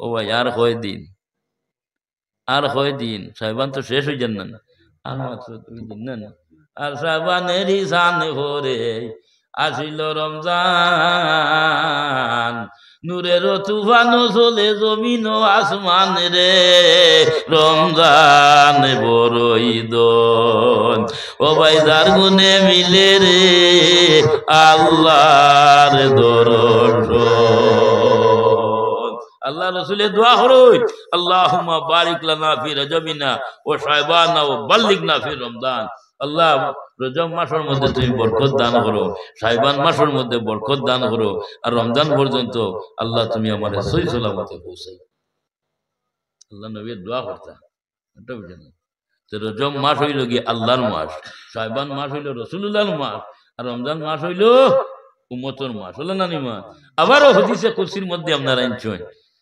ও ভাই আর কয় দিন সাহেবান তো শেষ হয়ে যান না আর মাত্র 2 দিন না আর সাহেবানেরই সামনে ভরে আসিল রমজান নূরের তুফান চলে জমিন ও আসমান রে রমজান বড়ই দন ও ভাই যার গুনে মিলে রে আল্লাহর দরদ আল্লাহ রসুলের দোয়া হরই আল্লাহুম্মা বারিক লানা ফি রজবিনা ওয়া শাবানা ওয়া বাল্লিগনা ফি রমজান আল্লাহ রজব মাসের মধ্যে তুমি বরকত দান করো শাবান মাসের মধ্যে বরকত দান করো আর রমজান পর্যন্ত আল্লাহ তুমি আমারে সহি সালামতে পৌঁছাই আল্লাহ নবীর দোয়া করতা এটা বুঝেন তো রজব মাস হইল কি আল্লাহর মাস শাবান মাস হইল রাসূলুল্লাহর মাস আর রমজান মাস হইল উম্মতের মাস হলো না নিমা আবারও হাদিসে কুরসির মধ্যে আপনারা আনছেন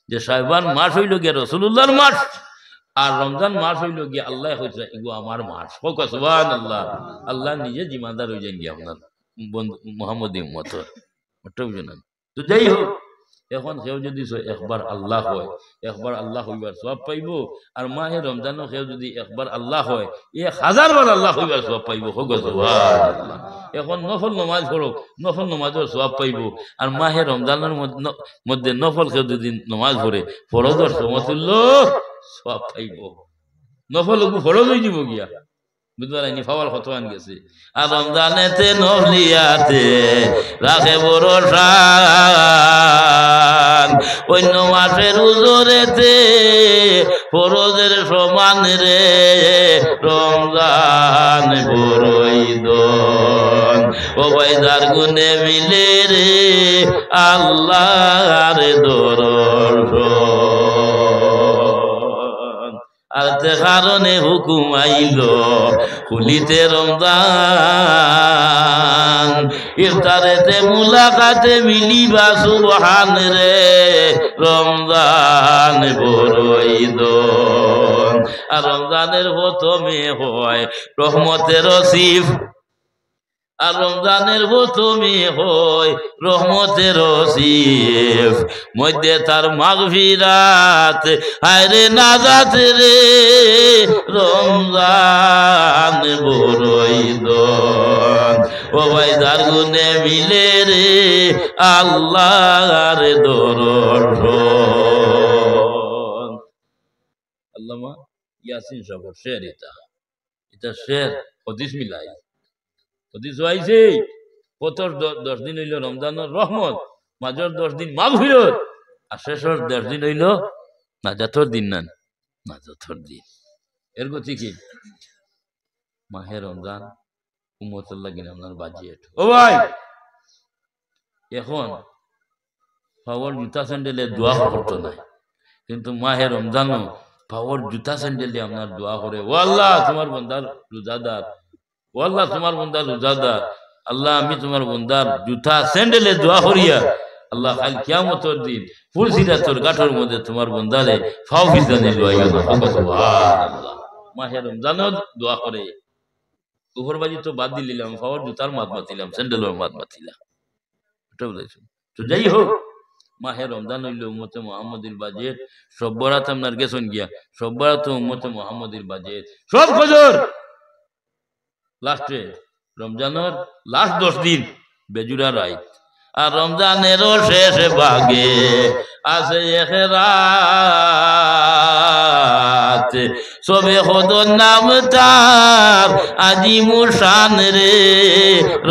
যে শাবান মাস হইল গিয়া রাসূলুল্লাহর মাস আর রমজান মাস হইল গিয়া আল্লাহ কইছে এগো আমার মাস হোক সুবহানাল্লাহ আল্লাহ নিজে জিম্মাদার হয়ে যান গিয়া আপনার মুহাম্মদী উম্মত ওটা বুঝেন তো যাই হোক এখন কেউ যদি একবার আল্লাহ হয় একবার আল্লাহ হইবার সওয়াব পাইব আর মাহে রমজানও কেউ যদি একবার আল্লাহ হয় 1000 বার আল্লাহ হইবার সওয়াব পাইব হোক সুবহানাল্লাহ এখন নফল নামাজ পড়ো নফল নামাজের সওয়াব পাইব আর মাহে রমজানের মধ্যে নফল কেউ যদি নামাজ পড়ে ফরজের সমতুল্য সওয়াব পাইব নফল ফরজ হয়ে যাব গিয়া বুঝবার আইনি ফাওয়াল ফতোয়ান গেছে আর রমজানেতে নফলিয়াতে রাখে ভরসা অন্য মাসের উজরেতে ফরজের সমান রে রমজান বড়ই দন ও ভাই যার গুনে মিলে রে আল্লাহর দরদ আর তে কারণে হুকুম আইল খুলিতে রমজান ইফতারেতে মুলাকাতে মিলিবা সুবহান রে রমজান বড়ই দন আর রমজানের প্রথমে হয় রহমতের রসিফ আর রমজানের প্রথমে হয় রহমতের রসিফ মধ্যে তার মাগফিরাত হায়রে নাজাত রে রমজান বড়ই দন ও ভাই যার গুনে মিলে রে আল্লাহর দরদ আল্লামা ইয়াসিন সাহেব শের এটা শের হাদিস মিলাই হাদিস হইছে প্রথম 10 দিন হইল রমজানের রহমত মাঝের 10 দিন মাগফিরাত আর শেষের 10 দিন হইল নাজাতের দিন না নাজাতের দিন এর গতি কি মাহে রমজান উম্মতের লাগি আপনার বাজেট ও ভাই এখন পাওয়ার জুতা স্যান্ডেলে দোয়া করতে নাই কিন্তু মাহে রমজানও পাওয়ার জুতা স্যান্ডেলে আপনার দোয়া করে ও আল্লাহ তোমার বান্দার রোজাদার ও আল্লাহ তোমার বান্দার রোজাদার আল্লাহ আমি তোমার বান্দার জুতা স্যান্ডেলে দোয়া করিয়া আল্লাহ কাল কিয়ামতের দিন ফুলসিরাতের গাঠের মধ্যে তোমার বান্দারে ফাও ফিজানে লইয়া সুবহানাল্লাহ মাহে রমজানের দোয়া করে উপরবাজি তো বাদ দিলাম পাওয়ার জুতার মাত মাতিলাম স্যান্ডেলের মাত মাতিলাম এটা বলেছো তো যাই হোক মাহে রমজান হইল উম্মতে মুহাম্মদীর বাজেট সব বরাত আপনার গেছেন গিয়া সব বরাত উম্মতে মুহাম্মদীর বাজেট সব খজর লাস্টে রমজানের লাস্ট 10 দিন বেজুরা রাত আর রমজানেরও শেষ ভাগে আছে এক রাত সবে খোদর নাম তার আজিমুর শান রে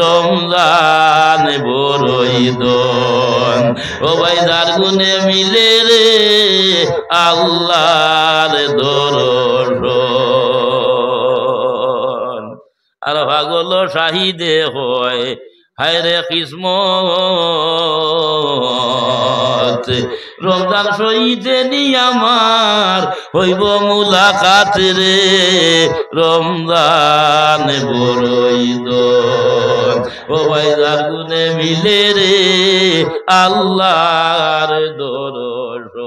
রমজান বড়ই দন ও ভাই যার গুনে মিলে রে আল্লাহর দরদ আর পাগল শাহিদে হয় হায়রে কিসমত রমজান শহীদে নি আমার হইব মুলাকাত রে রমজান বড়ই দন ও ভাই যার গুনে মিলে রে আল্লাহর দরদ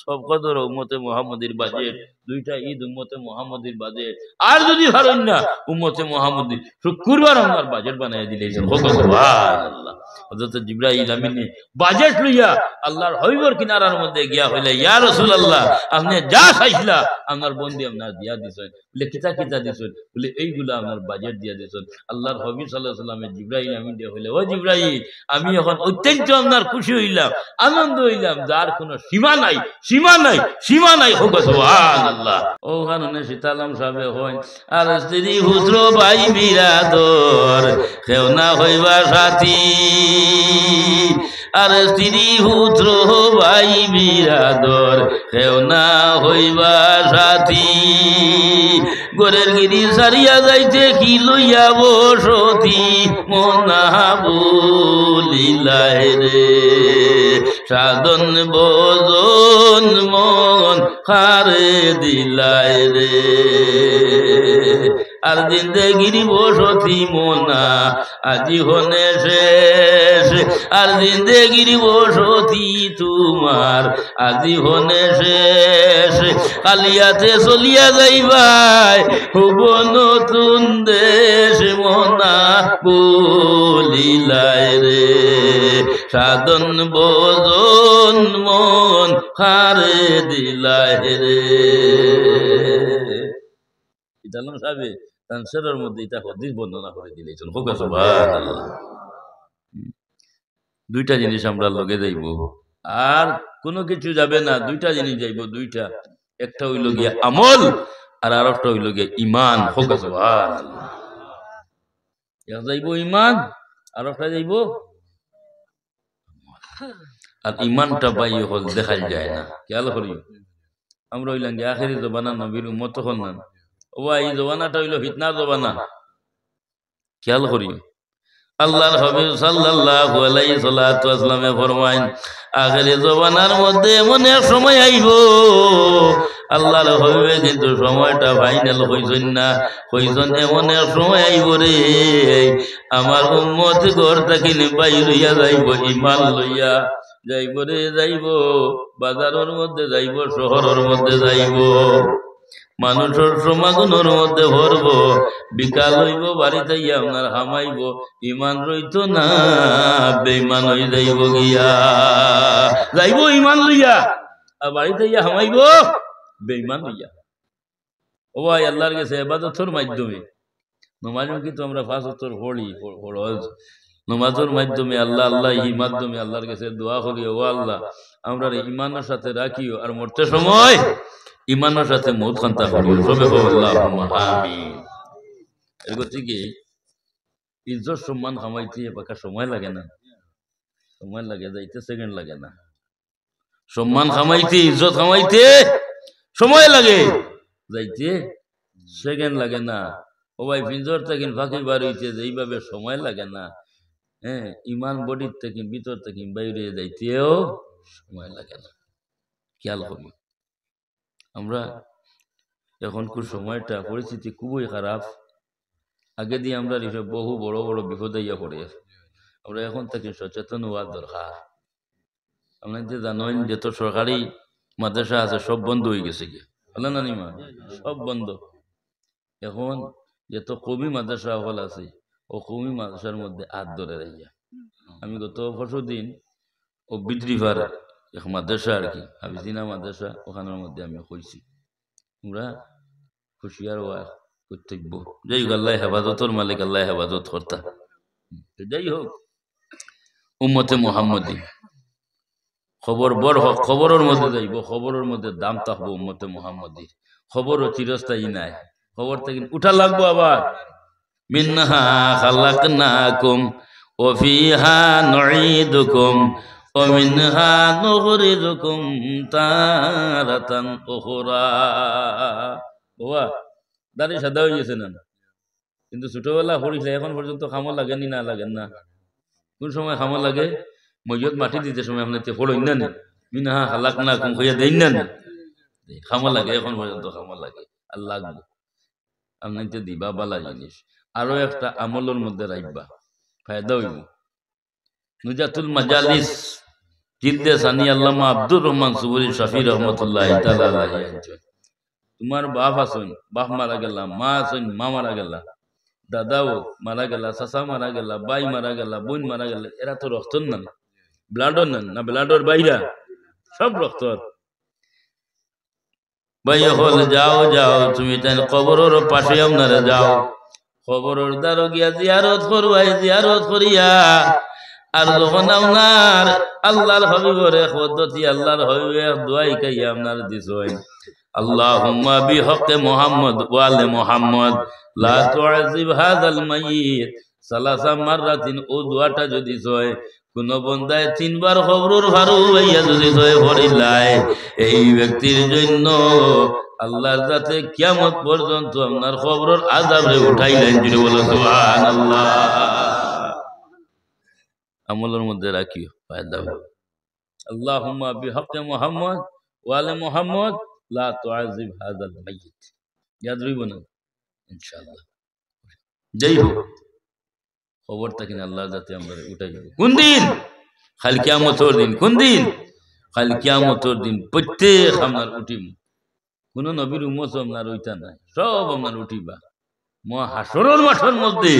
সব কদর উম্মতে মুহাম্মদীর বাজেট দুইটা ঈদ উম্মতে মুহাম্মদীর বাজেট আর যদি হারেন না উম্মতে মুহাম্মদী শুক্রবার আমার বাজেট বানাই দিলেন সুবহানাল্লাহ হযরত জিবরাইল আমিনে বাজেট লইয়া আল্লাহর হবিবর কিনারার মধ্যে গিয়া হইলে ইয়া রাসূলুল্লাহ আপনি যা চাইছিলা আপনার বন্দি আপনার দিয়া দিছেন বলে কিতা কিতা দিছেন বলে এইগুলা আপনার বাজেট দিয়া দিছেন আল্লাহর হবিব সাল্লাল্লাহু আলাইহি ওয়াসাল্লামে জিবরাইল আমিন দিয়ে হইলে ও জিবরাইল আমি এখন অত্যন্ত আপনার খুশি হইলাম আনন্দ হইলাম যার কোনো সীমা নাই সীমা নাই সীমা নাই হোক সুবহানাল্লাহ ও কারণে সীতালাম সাহেব হয় আর স্ত্রী পুত্র ভাই বিরাদর কেউ না হইবা সাথী আর স্ত্রী পুত্র ভাই বিরাদর কেউ না হইবা সাথী গোরের গিরি সারিয়া যাইতে কি লইয়া বসতি মনা বলিলাই রে সাধন ভজন মন খারে দিলাই রে আর জিন্দেগিরি বসতি মোনা আজি হনে শেষ আর জিন্দেগিরি বসতি তোমার আজি হনে শেষ কালিয়াতে চলিয়া যাইবাই হুব নতুন দেশ মোনা বলিলাই রে সাধন ভজন মন খারে দিলাই রে ইতালাম সাহেব তানসেরের মধ্যে এটা হাদিস বর্ণনা করে দিলেছেন হোক সুবহানাল্লাহ দুইটা জিনিস আমরা লগে যাইব আর কোনো কিছু যাবে না দুইটা জিনিস যাইব দুইটা একটা হইল গিয়া আমল আর আরেকটা হইল গিয়া ঈমান হোক সুবহানাল্লাহ এক যাইব ঈমান আর একটা যাইব আর ঈমানটা পাই হল দেখা যায় না খেয়াল করি আমরা হইলাম যে আখেরি জবানা নবীর উম্মত হন না ও এই জবানাটা হইল ফিতনার জবানা খেয়াল করি আল্লাহর হাবিব সাল্লাল্লাহু আলাইহি সাল্লাতু ওয়াসাল্লামে ফরমায়েন আখেরি জবানার মধ্যে এমন এক সময় আইব আল্লাহর হাবিবে কিন্তু সময়টা ফাইনাল হইছেন না হইছেন এমন এক সময় আইব রে আমার উম্মত ঘর থেকে বাইর হইয়া যাইব ঈমান লইয়া যাইব রে যাইব বাজারের মধ্যে যাইব শহরের মধ্যে যাইব মানুষের সমাগমের মধ্যে ভরব বিকাল হইব বাড়িতে গিয়া আপনার হামাইব ঈমান রইত না বেঈমান হয়ে যাইব গিয়া যাইব ঈমান লইয়া আর বাড়িতে গিয়া হামাইব বেঈমান লইয়া ও ভাই আল্লাহর কাছে ইবাদতের মাধ্যমে নমাজ কিন্তু আমরা 5 ওয়াক্ত পড়ি ফরজ নমাজের মাধ্যমে আল্লাহ আল্লাহ এই মাধ্যমে আল্লাহর কাছে দোয়া করি ও আল্লাহ আমরা ঈমানের সাথে রাখিও আর মরতে সময় ঈমানের সাথে মউত খান্তা করিও সবে আল্লাহুম্মা আমিন এরকম থেকে ইজ্জত সম্মান কামাইতে বাকা সময় লাগে না সময় লাগে যাইতে সেকেন্ড লাগে না সম্মান কামাইতে ইজ্জত কামাইতে সময় লাগে যাইতে সেকেন্ড লাগে না ও ভাই পিঞ্জর থেকে ফাঁকি বার হইতে এইভাবে সময় লাগে না হ্যাঁ ঈমান বডির থেকে ভিতর থেকে বাইরে যাইতেও সময় লাগে না খেয়াল করি আমরা এখনকার সময়টা পরিস্থিতি খুবই খারাপ আগে দিয়ে আমরা বহু বড় বড় বিপদে ইয়া পড়ে আমরা এখন থেকে সচেতন হওয়ার দরকার আমরা যে জানেন যত সরকারি মাদ্রাসা আছে সব বন্ধ হয়ে গেছে কি বলে না নিমা সব বন্ধ এখন যত কবি মাদ্রাসা হল আছে ও কবি মাদ্রাসার মধ্যে হাত ধরে রাইয়া আমি গত পরশুদিন ও বিদ্রিভার এক মাদ্রাসা আর কি হাফিজিনা মাদ্রাসা ওখানের মধ্যে আমি কইছি আমরা হুঁশিয়ার হওয়া কর্তব্য যাই হোক আল্লাহ হেফাজতর মালিক আল্লাহ হেফাজত কর্তা যাই হোক উম্মতে মুহাম্মদী খবর বড় হোক খবরের মধ্যে যাইব খবরের মধ্যে দাম থাকবো উম্মতে মুহাম্মদীর খবরও চিরস্থায়ী নাই খবর থেকে উঠা লাগবো আবার মিনহা খালাকনাকুম ওয়া ফিহা নুঈদুকুম ওয়া মিনহা নুখরিজুকুম তারাতান উখরা ওয়া দাড়ি সাদা হয়ে গেছে না কিন্তু ছোটবেলা পড়িছে এখন পর্যন্ত খামো লাগেনি না লাগেন না কোন সময় খামো লাগে মইয়ত মাটি দিতে সময় আপনাতে পড়ই না মিনহা খালাকনাকুম কইয়া দেই না খামো লাগে এখন পর্যন্ত খামো লাগে আর লাগবে আপনাকে দিবা বালা জিনিস আরো একটা আমলের মধ্যে রাখবা ফায়দা হইব নুজাতুল মাজালিস জিলদে সানি আল্লামা আব্দুর রহমান সুবুরি শাফি রহমাতুল্লাহ তাআলা আলাইহি তোমার বাপ আছেন বাপ মারা গেল মা আছেন মা মারা গেল দাদাও মারা গেলা, চাচা মারা গেলা, বাই মারা গেলা, বোন মারা গেল, এরা তো রক্তর না, ব্লাডর না ব্লাডর বাইরা সব রক্তর। ভাই হল যাও যাও তুমি তাই কবরের পাশে আপনারা যাও, কবরের দ্বারা গিয়া জিয়ারত করবাই, জিয়ারত করিয়া আর যখন আপনার আল্লাহর হাবিবের এক পদ্ধতি, আল্লাহর হাবিবের দোয়াই কাইয়া আপনার দিছই, আল্লাহুম্মা বিহক্কে মুহাম্মদ ওয়া আলি মুহাম্মদ লা তুআযিব হাযাল মাইয়িত সালাসা মাররাতিন। ও দোয়াটা যদি হয় কোন বন্দায় তিনবার কবরের ভারু হইয়া যদি হয় পড়িলাই, এই ব্যক্তির জন্য আল্লাহর যাতে কিয়ামত পর্যন্ত আপনার কবরের আযাবে উঠাইলেন। যদি বলো সুবহানাল্লাহ। আমলের মধ্যে রাখিও ফায়দা। আল্লাহুম্মা বিহক্কে মুহাম্মদ ওয়া আলি মুহাম্মদ লা তুআযিব হাযাল মাইয়িত। ইয়াদ রইব না ইনশাআল্লাহ। যাই হোক, খবরটা কিনা আল্লাহ যাতে আমরা উঠাই যাব। কোন দিন? কাল কিয়ামতের দিন। কোন দিন? কাল কিয়ামতের দিন প্রত্যেক আপনার উঠিম। কোন নবীর উম্মত আপনার ওইটা নাই, সব আপনার উঠিবা। হাসরের মাঠের মধ্যে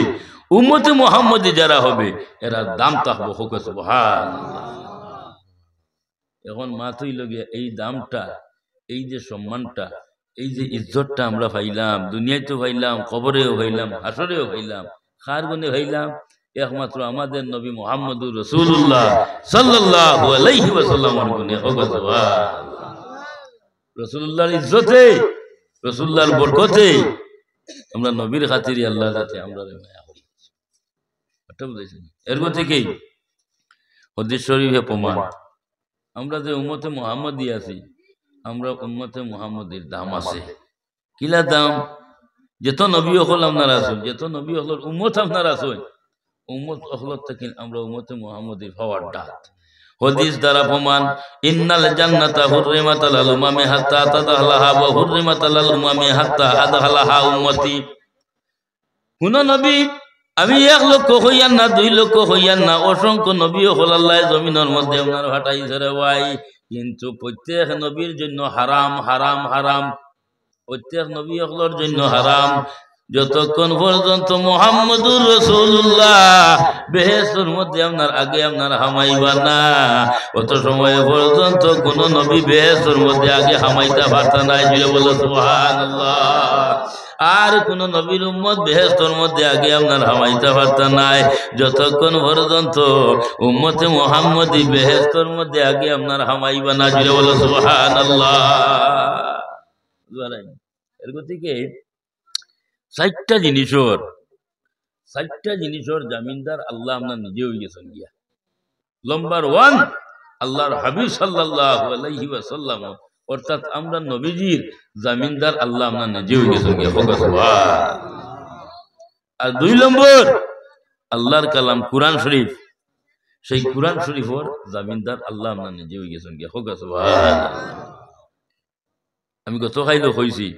উম্মতে মুহাম্মদী যারা হবে এরা দাম থাকবো। হোক সুবহানাল্লাহ। এখন মাতই লগে এই দামটা, এই যে সম্মানটা, এই যে ইজ্জতটা আমরা পাইলাম, দুনিয়াতেও পাইলাম, কবরেও পাইলাম, হাসরেও পাইলাম, কার গুণে পাইলাম? একমাত্র আমাদের নবী মুহাম্মদুর রাসূলুল্লাহ সাল্লাল্লাহু আলাইহি ওয়াসাল্লামের গুণে। হোক সুবহানাল্লাহ। রাসূলুল্লাহর ইজ্জতে, রাসূলুল্লাহর বরকতে আমরা নবীর খাতিরে আল্লাহ যাতে আমরা মায়া করি। এটা বুঝাইছেন? এর থেকেই হাদিস শরীফে প্রমাণ, আমরা যে উম্মতে মুহাম্মদী আছি, আমরা উম্মতে মুহাম্মদীর দাম আছে। কিলা দাম? যত নবী হল আপনার আসুন, যত নবী হল উম্মত আপনার আসুন, উম্মত হলত থেকে আমরা উম্মতে মুহাম্মদীর হওয়ার ডাক। হাদিস দ্বারা প্রমাণ, ইন্নাল জান্নাতা হুররিমাত আলাল উমামি হাত্তা তাদখালাহা ওয়া হুররিমাত আলাল উমামি হাত্তা আদখালাহা উম্মতি। কোন নবী, আমি 1 লক্ষ হইয়ান না, 2 লক্ষ হইয়ান না, অসংখ্য নবী হল আল্লাহ জমিনের মধ্যে আপনার হাঁটাইছে রে ভাই, কিন্তু প্রত্যেক নবীর জন্য হারাম, হারাম, হারাম। প্রত্যেক নবী হলর জন্য হারাম। যতক্ষণ পর্যন্ত মুহাম্মদুর রাসূলুল্লাহ বেহেশতের মধ্যে আপনার আগে আপনার হামাইবা না, অত সময় পর্যন্ত কোন নবী বেহেশতের মধ্যে আগে হামাইতে পারতা না। জুড়ে বলো সুবহানাল্লাহ। আর কোন নবীর উম্মত বেহেশতের মধ্যে আগে আপনার হামাইতে পারতা নাই, যতক্ষণ পর্যন্ত উম্মতে মুহাম্মদী বেহেশতের মধ্যে আগে আপনার হামাইবা না। জুড়ে বলো সুবহানাল্লাহ। এর গতিকে 4টা জিনিসের জামিনদার আল্লাহ আপনার নিজে হয়ে গেছেন গিয়া। নম্বর 1, আল্লাহর হাবিব সাল্লাল্লাহু আলাইহি ওয়াসাল্লাম, অর্থাৎ আমরা নবীজির জামিনদার আল্লাহ আপনার নিজে হয়ে গেছেন গিয়া। আর 2 নম্বর, আল্লাহর কালাম কুরআন শরীফ, সেই কুরআন শরীফের জামিনদার আল্লাহ আপনার নিজে হয়ে গেছেন গিয়া। আমি গত খাইলো কইছি,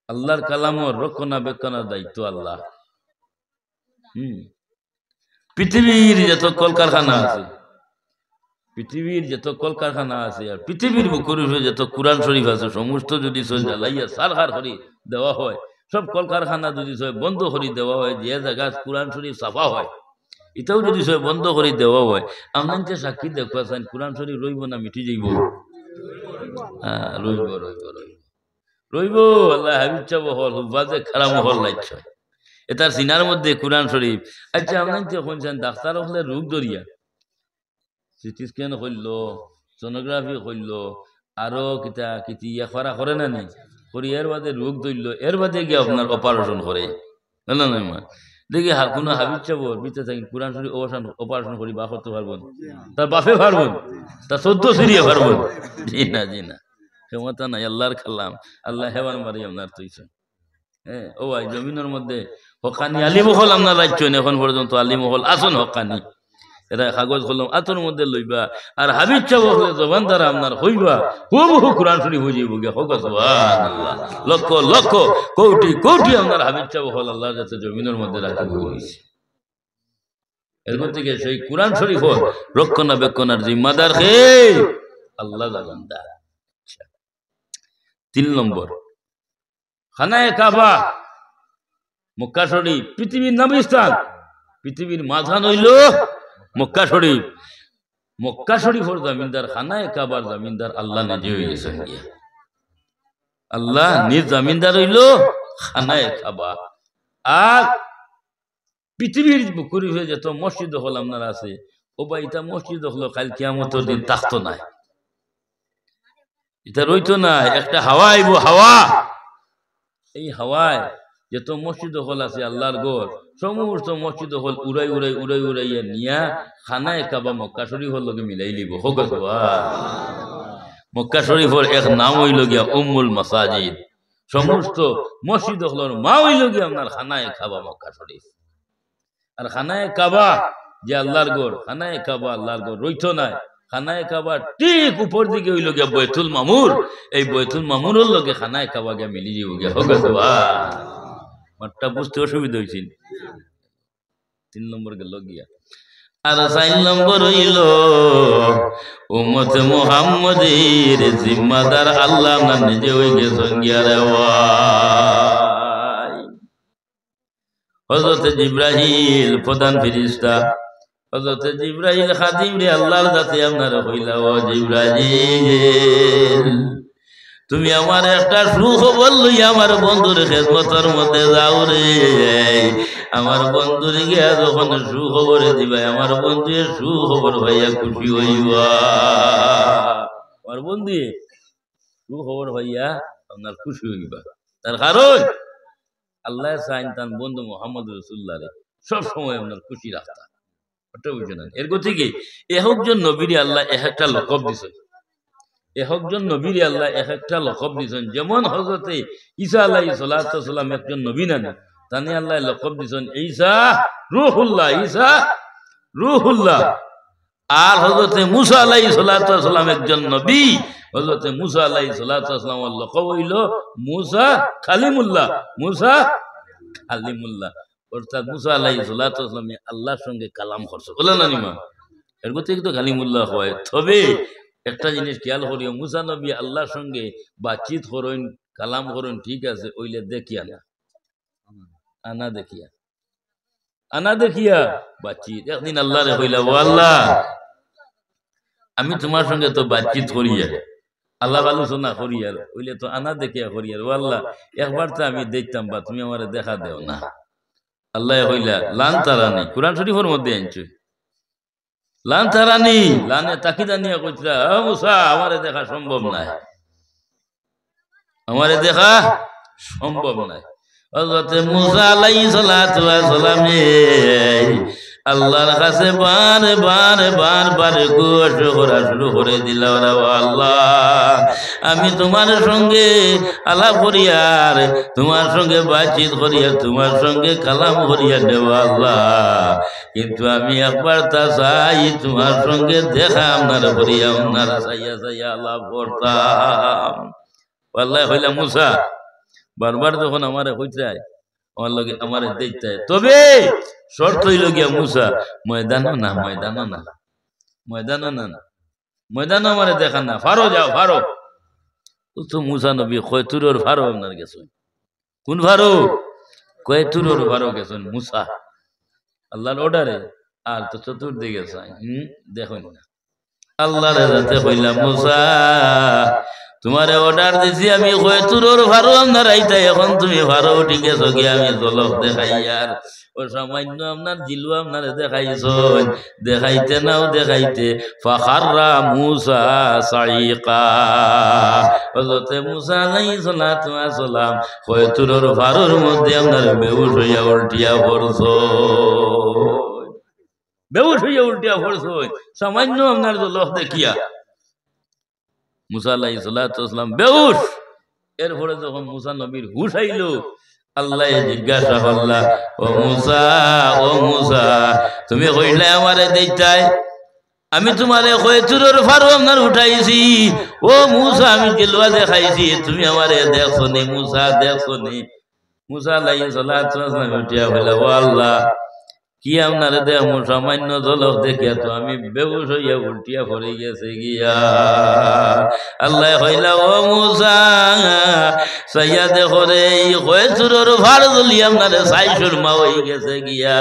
আল্লাহর কালামর রক্ষণাবেক্ষণের দায়িত্ব আল্লাহ। পৃথিবীর যত কলকারখানা আছে, পৃথিবীর যত কলকারখানা আছে, আর পৃথিবীর বুকের উপরে যত কুরআন শরীফ আছে, সমস্ত যদি জ্বালাইয়া সারহার করে দেওয়া হয়, সব কলকারখানা যদি বন্ধ করে দেওয়া হয়, যে জায়গা কুরআন শরীফ ছাপা হয়, এটাও যদি বন্ধ করে দেওয়া হয়, আপনাকে সাক্ষী দেখুন কুরআন শরীফ রইব না মিটি যাইব? রইব, রইব, রইব, রইব। আল্লাহ হাবিব চাব হল হুবাজে খারাপ হল লাইছ এটার সিনার মধ্যে কুরআন শরীফ। আচ্ছা, আপনাকে শুনছেন ডাক্তার হলে রোগ ধরিয়া সিটি স্ক্যান করল, সোনোগ্রাফি করল, আরো কিতা কিতি ইয়া করা করে না নি করি, এর বাদে রোগ ধরল, এর বাদে গিয়ে আপনার অপারেশন করে। না না মা দেখি কোনো হাবিব চাব বিতে থাকি কুরআন শরীফ অপারেশন করি বা করতে পারবেন? তার বাপে পারবেন, তার 14 সিরিয়া পারবেন? জি না, জি না, ক্ষমতা নাই। আল্লাহর কালাম, আল্লাহ হেওয়ান মারি আপনার তৈছে। হ্যাঁ, ও ভাই জমিনের মধ্যে হকানি আলিমহল আপনার রাজ্য এখন পর্যন্ত আলিমহল আসুন হকানি, এরা কাগজ কলম আতর মধ্যে লইবা, আর হাবিব চাব হলে জবান দ্বারা আপনার হইবা হুবহু কুরআন শরীফ হয়ে যাইব গে। হোক সুবহানাল্লাহ। লক্ষ লক্ষ কোটি কোটি আপনার হাবিব চাব হল আল্লাহ যাতে জমিনের মধ্যে রাখা হয়েছে। এরপর থেকে সেই কুরআন শরীফ রক্ষণাবেক্ষণের জিম্মাদার কে? আল্লাহ জানেন। 3 নম্বর, খানায়ে কাবা মক্কা শরীফ পৃথিবীর নামি স্থান, পৃথিবীর মাঝান হইল মক্কা শরীফ। মক্কা শরীফের জমিনদার, খানায়ে কাবার জমিনদার আল্লাহ নিজে হয়ে গেছেন। আল্লাহ নিজ জমিনদার হইল খানায়ে কাবা। আর পৃথিবীর বুকুরি হয়ে যত মসজিদ হল আপনার আছে, ও বা এটা মসজিদ হলো কাল কিয়ামতের দিন থাকতো না, এটা রইতো না। একটা হাওয়া আইব, হাওয়া, এই হাওয়ায় যত মসজিদ হল আছে আল্লাহর গড়, সমস্ত মসজিদ হল উড়াই উড়াই উড়াই উড়াইয়া নিয়া খানায়ে কাবা মক্কা শরীফের লগে মিলাই লিব। হোক মক্কা শরীফের এক নাম হইল গিয়া উম্মুল মাসাজিদ। সমস্ত মসজিদ হলর মা হইল গিয়া আপনার খানায়ে কাবা মক্কা শরীফ। আর খানায়ে কাবা যে আল্লাহর গড়, খানায়ে কাবা আল্লাহর গড় রইতো না। খানায়ে কাবা ঠিক উপর দিকে হইল গিয়া বৈতুল মামুর, এই বৈতুল মামুরের লগে খানায়ে কাবা গিয়া মিলি যাব গিয়া। হোক মাঠটা বুঝতে অসুবিধা হয়েছিল। 3 নম্বর গেল গিয়া। আর 4 নম্বর হইল উম্মত মুহাম্মদের জিম্মাদার আল্লাহ না নিজে হয়ে গেছেন গিয়া রে ভাই। হযরত জিবরাইল প্রধান ফেরেশতা, হযরত জিবরাইল খাদিম রে আল্লাহর কাছে আপনার কইলা, ও জিবরাইল তুমি আমার একটা সুখবর লইয়া আমার বন্ধুর খেদমতের মধ্যে যাও রে। আমার বন্ধুর গিয়া যখন সুখবরে দিবা, আমার বন্ধু সুখবর ভাইয়া খুশি হইবা। আমার বন্ধু সুখবর ভাইয়া আপনার খুশি হইবা। তার কারণ আল্লাহ চাইন তার বন্ধু মোহাম্মদ রাসূলুল্লাহ রে সব সময় আপনার খুশি রাখতা। ওটা বুঝলেন? এর গতিকে একজন নবীর আল্লাহ এক একটা লকব দিছে, একজন নবীর আল্লাহ এক একটা লকব দিছেন। যেমন হযরতে ঈসা আলাইহিস সালাতু ওয়াস সালাম একজন নবী না, তানি আল্লাহ লকব দিছেন ঈসা রূহুল্লাহ, ঈসা রূহুল্লাহ। আর হযরতে মূসা আলাইহিস সালাতু ওয়াস সালাম একজন নবী, হযরতে মূসা আলাইহিস সালাতু ওয়াস সালামের লকব হইল মূসা কালিমুল্লাহ, মূসা কালিমুল্লাহ। অর্থাৎ মূসা আলাইহিস সালাতু ওয়াস সালাম আল্লাহর সঙ্গে কালাম করছে, বলে না নিমা? এর গতিকে তো কালিমুল্লাহ হয়। তবে একটা জিনিস খেয়াল করিও, মূসা নবী আল্লাহর সঙ্গে বাতচিত করেন, কালাম করেন, ঠিক আছে, ওইলে দেখিয়া না, আনা দেখিয়া, আনা দেখিয়া বাতচিত। একদিন আল্লাহ রে কইলা, ও আল্লাহ আমি তোমার সঙ্গে তো বাতচিত করি, আল্লাহ আলোচনা করি, আর ওইলে তো আনা দেখিয়া করি, আর ও আল্লাহ একবার তো আমি দেখতাম বা তুমি আমার দেখা দেও না। আল্লাহ কইলা লান তারানি, কুরআন শরীফের মধ্যে আনছো, লান তারানি, লানে তাকিদা নিয়ে কইরা, ও মুসা আমারে দেখা সম্ভব নাই, আমারে দেখা সম্ভব নাই। হযরত মুসা আলাইহিস সালাতু ওয়াস সালাম আল্লাহর কাছে বার গোশ করা শুরু করে দিল, আল্লাহ আমি তোমার সঙ্গে আলাপ করিয়ার, তোমার সঙ্গে বাতচিত করিয়া, তোমার সঙ্গে কালাম করিয়া দেব আল্লাহ, কিন্তু আমি একবার তা চাই তোমার সঙ্গে দেখা আপনার করিয়া, আপনার চাইয়া চাইয়া আলাপ করতাম। আল্লাহ কইলা মুসা বারবার যখন আমারে কইতে আমার লগে আমারে দেখতে, তবে শর্ত হইল গিয়া মুসা ময়দানও না, ময়দানও না, ময়দানও না, ময়দানও আমারে দেখা না, ফারো যাও ফারো। তো মুসা নবী কয়তুরোর ফারো আপনার গেছেন, কোন ফারো? কয়তুরোর ফারো গেছেন মুসা আল্লাহর অর্ডারে। আর তো চতুর্দিকে চাই দেখুন না, আল্লাহর রাতে কইলা মুসা তোমারে অর্ডার দিছি আমি কয়তুরোর ফারো আপনার আইতা, এখন তুমি ফারো ঠিক আছে গিয়ে আমি জলক দেখাই, আর ও সামান্য আপনার জিলু আপনারে দেখাইছো, দেখাইতে নাও দেখাইতে ফাখাররা মুসা সাইকা। হযরত মুসা আলাইহিস সালাতু ওয়াস সালাম কয়তুরোর ফারোর মধ্যে আপনার বেহুশ হইয়া উল্টিয়া পড়ছো, বেহুশ হইয়া উল্টিয়া পড়ছো সামান্য আপনার জলক দেখিয়া। মুসা আলাইহিস সালাতু ওয়াস সালাম বেহুশ। এরপরে যখন মুসা নবীর হুশ আইল, আল্লাহ জিজ্ঞাসা করলা, ও মুসা তুমি কইলে আমারে দেইতাই, আমি তোমারে কয়তুরোর ফারো আপনার উঠাইছি, ও মুসা আমি গেলুয়া দেখাইছি, তুমি আমারে দেখছো নি মুসা, দেখছো নি? মুসা আলাইহিস সালাতু ওয়াস সালাম উঠিয়া কইলা, ও আল্লাহ কি আপনারে দেখো, সামান্য ঝলক দেখিয়া তো আমি বেহুশ হইয়া উল্টিয়া পড়ে গেছে গিয়া। আল্লাহ কইলা, ও মুসা সাইয়া দেখো রে হয়েছুরোর ভার জ্বলি আপনারে সাই সুরমা হয়ে গেছে গিয়া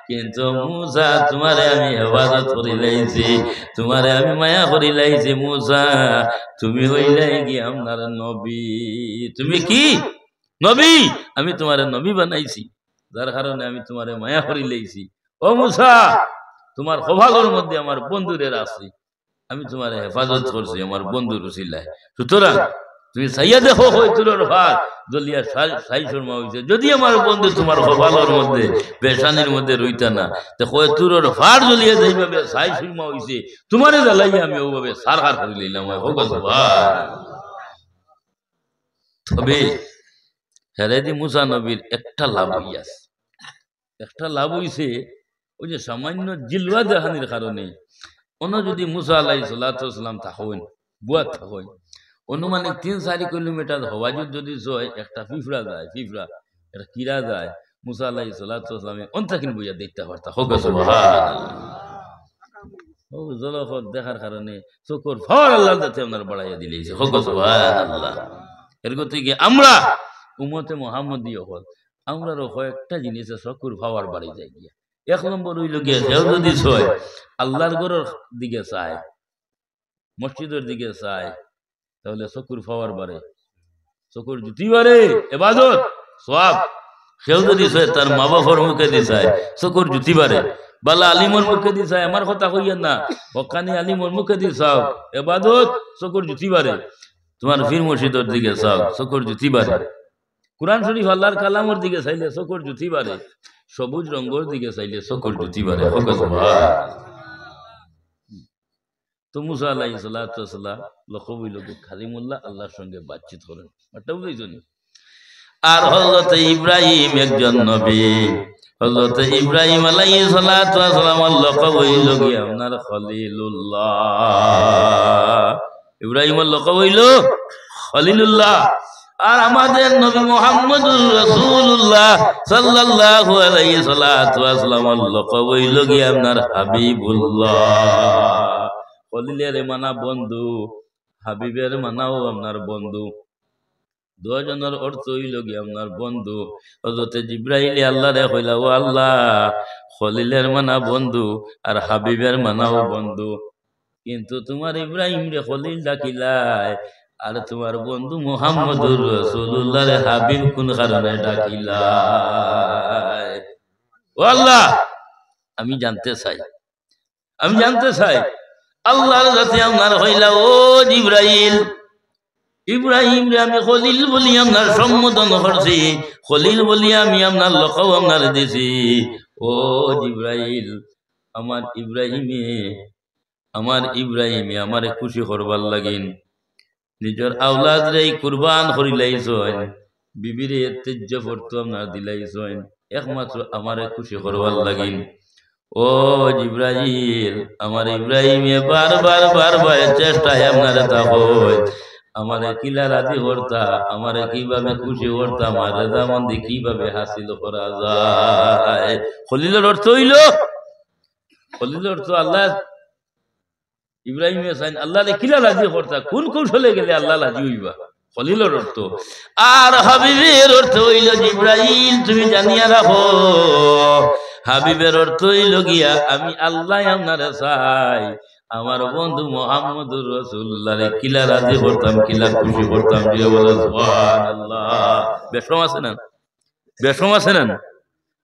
কিন্তু মুসা তোমারে আমি হেফাজত করি লাইছি তোমারে আমি মায়া করি লাইছি মুসা তুমি হইলাই গিয়া আপনার নবী তুমি কি নবী আমি তোমারে নবী বানাইছি যার কারণে আমি তোমারে মায়া করি লাইছি ও মুসা তোমার খোভাগর মধ্যে আমার বন্ধুদের আছে আমি তোমার হেফাজত করছি আমার বন্ধুর উসিলায় সুতরাং তুমি সাইয়া দেখো হয়তুলোর ভাত দলিয়া সাই শর্মা হয়েছে যদি আমার বন্ধু তোমার খোভাগর মধ্যে পেশানির মধ্যে রইতা না তো হয়তুলোর ভাত জ্বলিয়া যেইভাবে সাই শর্মা হয়েছে তোমারে জ্বালাইয়া আমি ওভাবে সারহার করে লইলাম তবে হেরেদি মুসা নবীর একটা লাভ হইয়াছে একটা লাভ হইছে ওই যে সামান্য জিলওয়া দেখানির কারণে অন্য যদি মুসা আলাইহিস সালাম থাকেন বুয়া থাকেন অনুমানিক 3-4 কিলোমিটার হওয়াজুদ যদি জয় একটা পিঁপড়া যায় পিঁপড়া একটা কিরা যায় মুসা আলাইহিস সালামে অন্তাকিন বইয়া দেখতে পারতা হোক সুবহানাল্লাহ ও জলফত দেখার কারণে চোখর ফর আল্লাহ যাতে আপনার বাড়াইয়া দিলেছে হোক সুবহানাল্লাহ এর গতিকে আমরা উম্মতে মুহাম্মদীয় হল আমরারও কয়েকটা জিনিসে চকুর পাওয়ার বাড়ি যায় গিয়া এক নম্বর হইল গিয়া কেউ যদি ছয় আল্লাহর ঘরের দিকে চায় মসজিদের দিকে চায় তাহলে চকুর পাওয়ার বাড়ে চকুর জুতি বাড়ে ইবাদত সওয়াব কেউ যদি ছয় তার মা বাবার মুখে দিয়ে চায় চকুর জুতি বাড়ে বালা আলিমর মুখে দিয়ে চায় আমার কথা কইয়েন না হকানি আলিমর মুখে দিয়ে চাও ইবাদত চকুর জুতি বাড়ে তোমার পীর মুর্শিদের দিকে চাও চকুর জুতি বাড়ে কুরআন শরীফ আল্লাহর কালামের দিকে চাইলে চকুর জুতি বাড়ে সবুজ রঙের দিকে চাইলে চকুর জুতি বাড়ে তো মুসা আলাইহিস সালাম লকবইল কালিমুল্লাহ আল্লাহর সঙ্গে বাতচিত করেন এটা বুঝাইছনি আর হযরত ইব্রাহিম একজন নবী হযরত ইব্রাহিম আলাইহিস সালাম লকবইল গিয়া আপনার খলিলুল্লাহ ইব্রাহিমের লকবইল খলিলুল্লাহ আর আমাদের নবী মুহাম্মদুর রাসূলুল্লাহ সাল্লাল্লাহু আলাইহি সাল্লাম লকব হইল গিয়া আপনার হাবিবুল্লাহ খলিলের মানা বন্ধু হাবিবের মানাও আপনার বন্ধু দুজনের অর্থ হইল গিয়া আপনার বন্ধু হযরত জিবরাইল আল্লাহরে কইলা ও আল্লাহ খলিলের মানা বন্ধু আর হাবিবের মানাও বন্ধু কিন্তু তোমার ইব্রাহিম রে খলিল ডাকিলাই আর তোমার বন্ধু মুহাম্মদুর রাসূলুল্লাহর হাবিব কোন কারণে ডাকিলাই ও আল্লাহ আমি জানতে চাই আল্লাহর কাছে আমার হইলা ও জিবরাইল ইব্রাহিম রে আমি খলিল বলি আপনার সম্বোধন করছি খলিল বলি আমি আপনার লকব আপনার দিছি ও জিবরাইল আমার ইব্রাহিমে আমারে খুশি করবার লাগিন নিজের আওলাদ রে কুরবান করিলাইছেন বিবিরে তেজ্য পড়তো আপনার দিলাইছেন একমাত্র আমারে খুশি করবার লাগিন ও জিবরাইল আমার ইব্রাহিমে বারবার চেষ্টায় আপনারে তাকই আমারে কিলা রাজি করতা আমারে কিভাবে খুশি করতা আমার রেজামন্দি কিভাবে হাসিল করা যায় খলিলের অর্থ হইল আল্লাহ ইব্রাহিম আল্লাহ কিলা রাজি করতা কোন কৌশলে গেলে আল্লাহ রাজি হইবা খলিলের অর্থ আর হাবিবের অর্থ হইল জিবরাইল তুমি জানিয়া রাখো হাবিবের অর্থ হইল গিয়া আমি আল্লাহ আপনারে চাই আমার বন্ধু মুহাম্মদুর রাসূলুল্লাহ রে কিলা রাজি করতাম কিলা খুশি করতাম দিয়ে বলে সুবহানাল্লাহ বেশম আছে না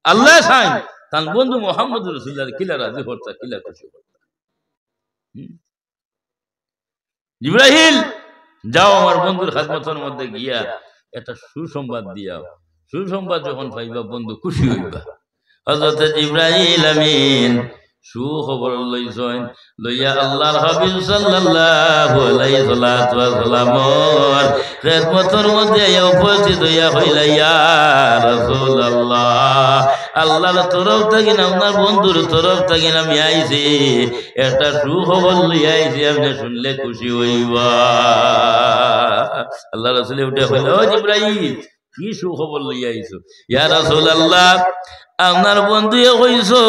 আল্লাহ চাই তার বন্ধু মুহাম্মদুর রাসূলুল্লাহ রে কিলা রাজি করতা কিলা খুশি করতা জিবরাইল যাও আমার বন্ধুর খাদমতের মধ্যে গিয়া একটা সুসংবাদ দিয়াও সুসংবাদ যখন পাইবা বন্ধু খুশি হইবা হযরত জিবরাইল আমিন সুখবর লইয়া আল্লাহর হাবিব সাল্লাল্লাহু আলাইহি ওয়াসাল্লামের খেদমতের মধ্যে উপস্থিত হইয়া কইলা ইয়া রাসূলুল্লাহ আল্লাহর তরফ থেকে আপনার বন্ধুর তরফ থেকে আমি আইছি একটা সুখবর লইয়া আইছি আপনি শুনলে খুশি হইবা আল্লাহ রাসূল উঠে কইলা ও জিবরাইল কি সুখবর লইয়া আইছো ইয়া রাসূলুল্লাহ আপনার বন্ধু কইছো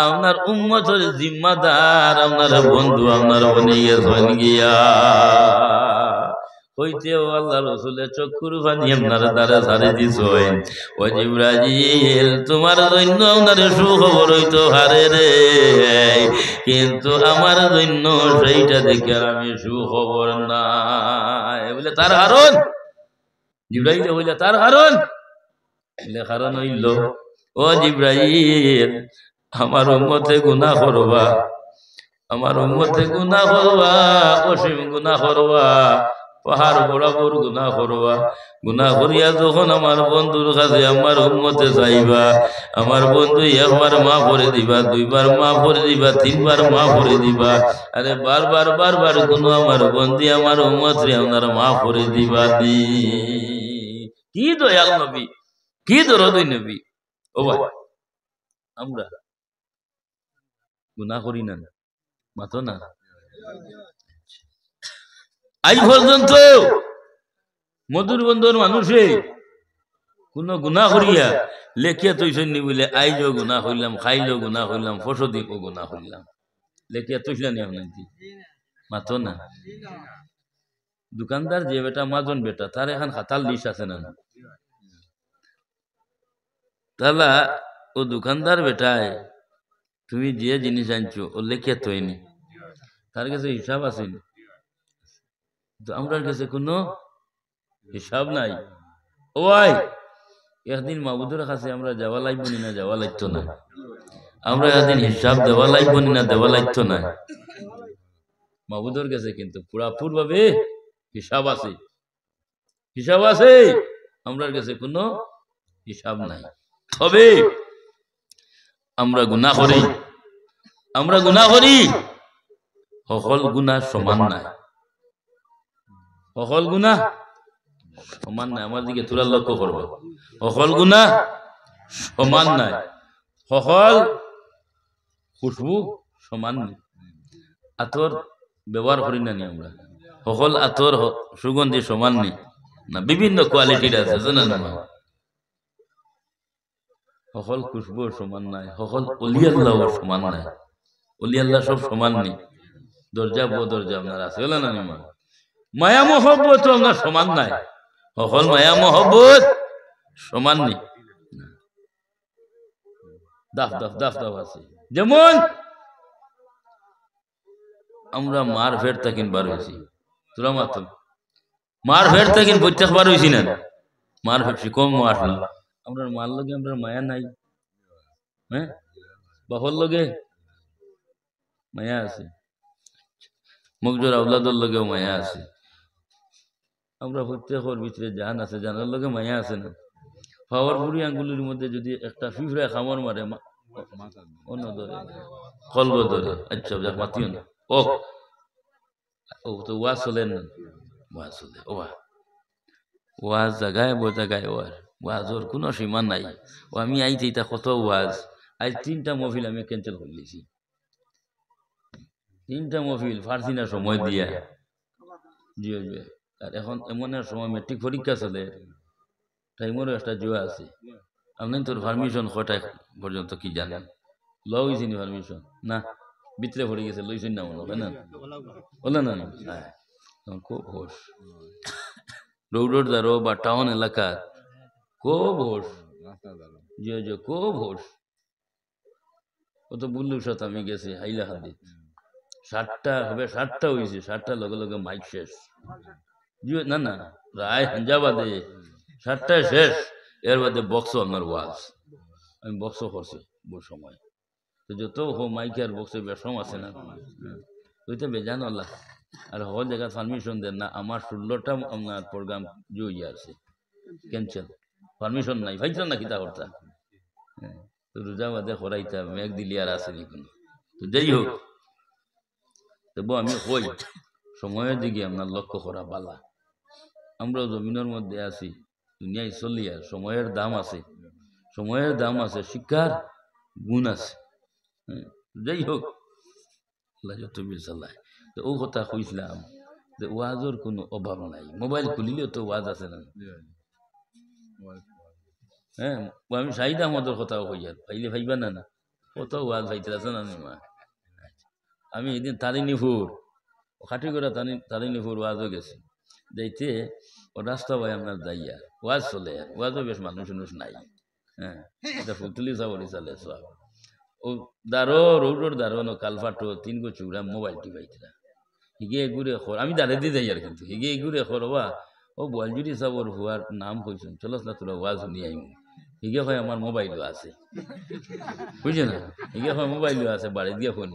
আপনার উম্মতের জিম্মাদার আপনার বন্ধু আপনার বনিয়ে গিয়া হইতে ও আল্লাহ রসুলের চক্ষুর পানি আপনারা দ্বারা ছাড়ে দিছেন ও জিবরাইল তোমার জন্য আপনারে সুখবর হইতো হারে রে কিন্তু আমার জন্য সেইটা দেখে আমি সুখবর নাই বলে তার কারণ জিবরাইল বলে তার কারণ বলে কারণ হইল ও জিবরাইল আমার উম্মতে গুনাহ করবা আমার উম্মতে গুনাহ করবা অসীম গুনাহ করবা পাহাড় বরাবর গুনাহ করবা গুনাহ করিয়া যখন আমার বন্ধুর কাছে আমার উম্মতে যাইবা আমার বন্ধু একবার মাফ করে দিবা দুইবার মাফ করে দিবা তিনবার মাফ করে দিবা আরে বারবার বারবার গুনাহ আমার বন্ধু আমার উম্মত রে আপনারা মাফ করে দিবা দি কি দয়াল নবী কি দরদি নবী ও ভাই আমরা গুনাহ করি না মাতো না আজ পর্যন্ত মধুর বন্ধুর মানুষে কোন গুনাহ করিয়া লেখিয়া তৈছেন নি বলে আইজও গুনাহ হইলাম খাইলেও গুনাহ হইলাম ফসদিও গুনাহ হইলাম লেখিয়া তৈছিলেন নি আপনার মাতো না দোকানদার যে বেটা মাজন বেটা তার এখন হাতাল লিস আছে না তাহলে ও দোকানদার বেটায় তুমি যে জিনিস আনছো ও লেখিয়া তৈনি তার কাছে হিসাব আছে তো আমরার কাছে কোনো হিসাব নাই ওই একদিন মাহবুদের কাছে আমরা যাওয়া লাগবো না যাওয়া লাগতো না আমরা একদিন হিসাব দেওয়া লাগবো না দেওয়া লাগতো না মাহবুদের কাছে কিন্তু পুরাপুর ভাবে হিসাব আছে আমরার কাছে কোনো হিসাব নাই তবে আমরা গুনাহ করি সকল গুনাহ সমান নাই সকল গুনাহ সমান নাই আমার দিকে তোরা লক্ষ্য করবো সকল গুনাহ সমান নাই সকল খুশবু সমান নাই আতর ব্যবহার করি না আমরা সকল আতর সুগন্ধি সমান নেই না বিভিন্ন কোয়ালিটির আছে জানেন না সকল খুশবু সমান নাই সকল অলি আল্লাহ সমান নাই অলি আল্লাহ সব সমান নেই দরজা দরজা আপনার আছে বলে না মায়া মহব্বত আপনার সমান নাই সকল মায়া মহব্বত সমান নেই দাফ দাফ দাফ দাফ আছে যেমন আমরা মার ফের তাকিন বার হয়েছি তোরা মাত্র মার ফের তাকিন প্রত্যেক বার হয়েছি না মার ফেরছি কম আসলাম আমরা মার লগে আমরা মায়া নাই হ্যাঁ বাহর লগে মায়া আছে মুখজোর আউলাদর লগেও মায়া আছে আমরা প্রত্যেকের ভিতরে জান আছে জানার লগে মায়া আছে না পাওয়ার বুড়ি আঙ্গুলির মধ্যে যদি একটা ফিফড়া খামর মারে অন্য ধরে কলব ধরে আচ্ছা যাক মাতিও না ও তো ওয়াজ চলেন না ওয়াজ চলে ওয়াজ জায়গায় ওয়াজর কোনো সীমা নাই ও আমি আইছি তা কত ওয়াজ আজ 3টা মহফিল আমি ক্যান্সেল করে দিয়েছি 3টা মহফিল ফার্সি না সময় দিয়া জি আর এখন এমন সময় মেট্রিক পরীক্ষা চলে টাইমেরও একটা জুয়া আছে আপনি তোর পারমিশন কটায় পর্যন্ত কি জানেন লইছি নি পারমিশন না ভিতরে পড়ে গেছে লইছেন না মনে হয় না বলে না খুব হোস রোড দারো বা টাউন এলাকা খুব হোস জি খুব হোস ও তো বুল্লুর সাথে আমি গেছি হাইলা হাতি 7টা হবে 7টা হয়েছে 7টা লগে লগে মাইক শেষ না না রায় হাঞ্জাবাদে 7টায় শেষ এর বাদে বক্সও আপনার ওয়াজ আমি বক্সও করছি বহু সময় তো যত মাইক আর বক্সে বেশম আছে না তুই তো বেজান আল্লাহ আর হল জায়গা পারমিশন দেন না আমার 16টা আপনার প্রোগ্রাম জুই আছে ক্যান্সেল পারমিশন নাই ভাইছেন না কিতা করতা তো রোজা বাদে করাইতা মেঘ দিলি আর আসেনি কোনো তো যাই হোক তবু আমি কই সময়ের দিকে আপনার লক্ষ্য করা বালা আমরা জমিনের মধ্যে আছি দুনিয়ায় চলি আর সময়ের দাম আছে শিক্ষার গুণ আছে যাই হোক আল্লাহ যত চালায় তো ও কথা কইছিলাম যে ওয়াজের কোনো অভাব নাই মোবাইল খুলিলেও তো ওয়াজ আছে না হ্যাঁ আমি শাহিদ আহমদের কথাও কই আর পাইলে ভাইবা না কত ওয়াজ ভাইতে আছে না আমি এদিন তারিনিপুর খাটিগড়া তারিনিপুর ওয়াজও গেছি যাইতে ও রাস্তা ভাই আপনার যাইয়া ওয়াজ চলে ওয়াজও বেশ মানুষ নাই হ্যাঁ এটা ফুলতুলি চাবরি চালে সব ও দারো রোডর দারো ন কালফাটো 3 গো চুড়া মোবাইল টিপাইতরা হিগে ঘুরে খর আমি দাঁড়ে দিয়ে যাই আর কিন্তু হিগে ঘুরে খরবা ও বলজুরি চাবর হুয়ার নাম কইছেন চলস না তোরা ওয়াজ শুনি আইমু হিগে হয় আমার মোবাইলও আছে বুঝছে না হিগে হয় মোবাইলও আছে বাড়ি দিয়ে ফোন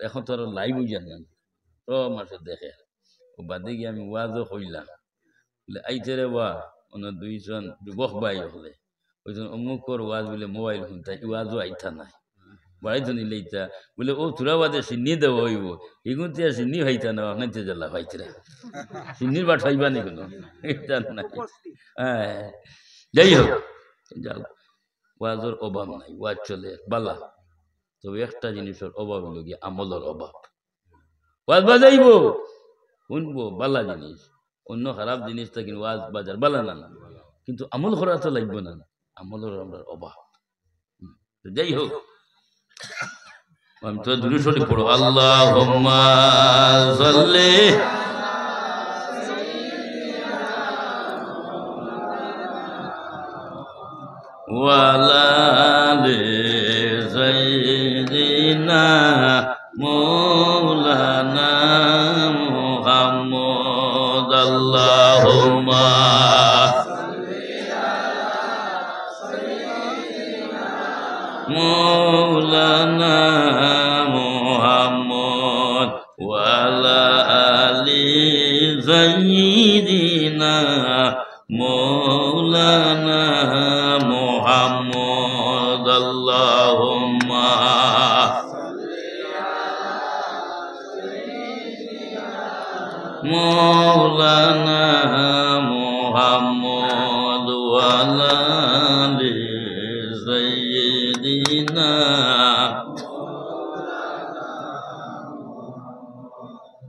এখন তো আর লাইভ বুঝেন না তো মাসে দেখে ও বাদে গিয়ে আমি ওয়াজও কইলাম বলে আইতে রে বা অন্য 2 জন যুবক ভাই হলে ওইজন অমুকর ওয়াজ বলে মোবাইল শুনতে ওয়াজও আইতা নাই বাড়িতে নিলে ইতা বলে ও তোরা বাদে সিন্নি দেবো হইব এগুনতে আর সিন্নি হইতা না আপনার জ্বালা হইতরা সিন্নির বাট হইবা নি কোনো এটা নাই হ্যাঁ যাই হোক যাও ওয়াজের অভাব নাই ওয়াজ চলে বালা তবে একটা জিনিসের অভাব হলো গিয়ে আমলের অভাব ওয়াজ বাজাইব শুনবো বালা জিনিস অন্য খারাপ জিনিসটা কিন্তু ওয়াজ বাজার বালা না কিন্তু আমল করা তো লাগবে না আমলের আমরা অভাব যাই হোক আমি তো দূরে সরে পড়ো আল্লাহুম্মা সাল্লি ওয়ালা আলি সাইয়্যিদিনা মাওলানা মুহাম্মদ আল্লাহুম্মা مولانا محمد وعلى آل سيدنا مولانا محمد اللهم مولانا محمد وعلى آل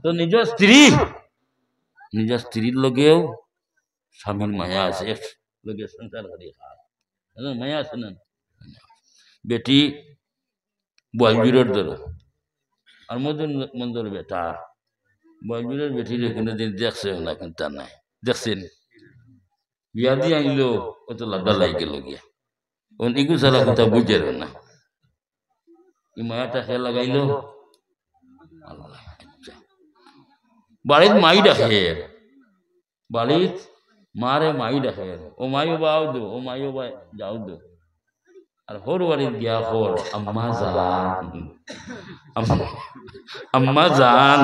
তো নিজের স্ত্রীর লগেও স্বামীর মায়া আছে লোকের সংসার করি মায়া আছে না বেটি বয়জুরের ধরো আর মন্দর বেটা বয়জুরের বেটির কোনোদিন দেখছে না কিন্তু তার নাই দেখছেন বিয়া দিয়ে আনলো অত লাড্ডা লাই গেল গিয়া ইগু সারা কথা বুঝে না ই মায়াটা খেয়ে লাগাইলো বাড়িত মাই ডাকে বাড়িত মারে মাই ডাকে ও মাইও বাও দো ও মাইও বা যাও দো আর হর বাড়িত গিয়া হর আম্মা জান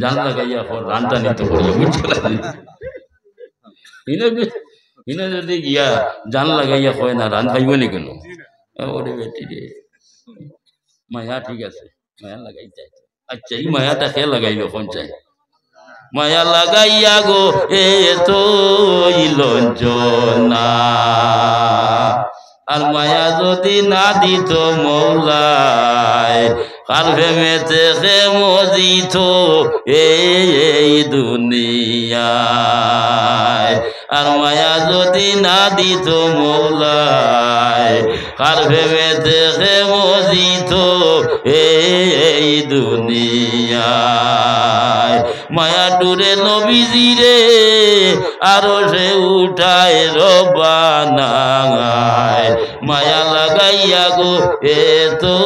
জান লাগাইয়া হর রানটা নিতে পারিয়া বুঝতে ইনে যদি গিয়া জান লাগাইয়া কয় না রান খাইব নি কেন ওরে বেটি রে মায়া ঠিক আছে মায়া লাগাই চাই আচ্ছা এই মায়াটা কে লাগাইলো কোন চাই মায়া লাগাইয়া গো এ তো লঞ্চনা আর মায়া যদি না দিত মৌলায় কার ফেমেতে খে মজিত এই দুনিয়ায় আর মায়া যদি না দিত মৌলায় কার ফেমেতে খে মজিত এই দুনিয়ায় মায়া ডুরে নবীজিরে আরো সে উঠায় রবানায় মায়া লাগাইয়া গো এ তো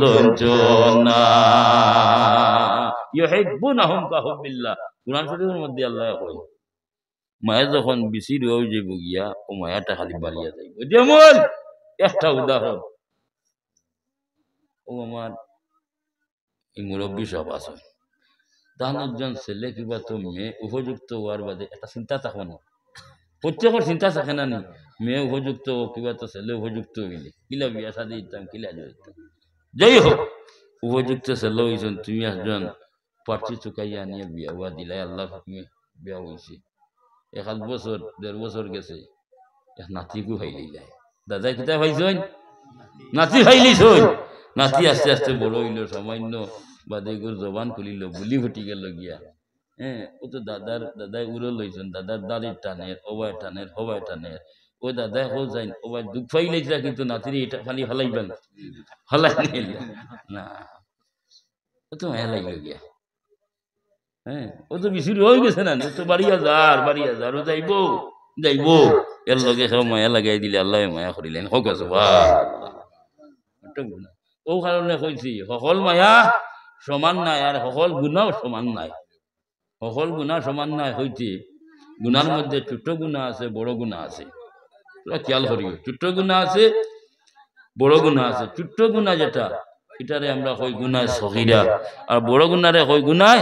লঞ্চনা ইউহিব্বুনাহুম কাহুবিল্লাহ কুরআন শরীফের মধ্যে আল্লাহ কয় মায়া যখন বিসির হয়ে যাইব গিয়া ও মায়াটা খালি বাড়িয়া যাইব যেমন একটা উদাহরণ ও আমার এই মুরব্বী সব আছে তার একজন ছেলে কিবা তো মেয়ে উপযুক্ত হওয়ার বাদে একটা চিন্তা থাকে না প্রত্যেকের চিন্তা থাকে না নি মেয়ে উপযুক্ত কিবা তো ছেলে উপযুক্ত হইলে কিলা বিয়া সাদি দিতাম কিলা দিতাম যাই হোক উপযুক্ত ছেলে হয়েছেন তুমি একজন পার্টি চুকাইয়া নিয়ে বিয়া হওয়া দিলাই আল্লাহ তুমি বিয়া হয়েছে 1 বছর 1.5 বছর গেছে এক নাতিকু হাইলি যায় দাদা কিতা ভাইছেন নাতি হাইলিছ নাতি আস্তে আস্তে বড় হইল সামান্য বাদে গুর জবান খুলিল বুলি ফুটি গেল গিয়া হ্যাঁ ও তো দাদাই উড়ো লইছেন দাদার দাড়ির টানের ওবাই টানের হবাই টানের ও দাদাই হল যাই ওবাই দুঃখ পাই লাইছিলা কিন্তু নাতির এটা খালি হলাইবেন হলাই নিল না ও তো মায়া লাগিল গিয়া হ্যাঁ ও তো বেশি হয়ে গেছে না ও তো বাড়ি হাজার ও যাইব এর লগে সব মায়া লাগাই দিলে আল্লাহ মায়া করিলেন হোক আছে ও কারণে কইছি সকল মায়া সমান নাই আর সকল গুণাও সমান নাই সকল গুণা সমান নাই হইতে গুণার মধ্যে ছোট গুণা আছে বড় গুণা আছে খেয়াল করিও ছোট গুণা আছে বড় গুণা আছে ছোট্ট গুণা যেটা এটারে আমরা কই গুনায় সগীরা আর বড় গুনারে কই গুনায়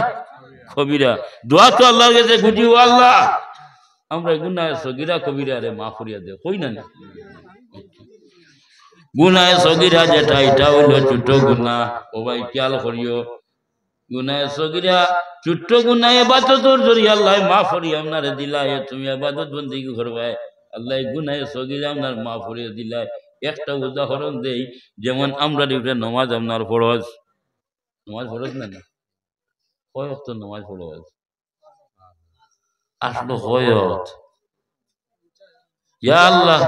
কবিরা দোয়া তো আল্লাহর কাছে খুঁজি ও আল্লাহ আমরা গুনায় সগীরা কবিরা রে মাফ করিয়া দে কই না গুনায় সগীরা যেটা এটা হইলো ছোট গুনাহ ও ভাই খেয়াল করিও গুনায় সগীরা ছোট্ট গুনাহ ইবাদতের জরিয়া আল্লাহ মাফ করিয়া আপনারে দিলায় তুমি ইবাদত বندگی করবাই আল্লাহ গুনায় সগীরা আপনার মাফ করিয়া দিলায় একটা উদাহরণ দেই যেমন আমরা নামাজ আপনার ফরজ না কয় ওয়াক্ত নামাজ ফরজ আসলো হয়ত ইয়া আল্লাহ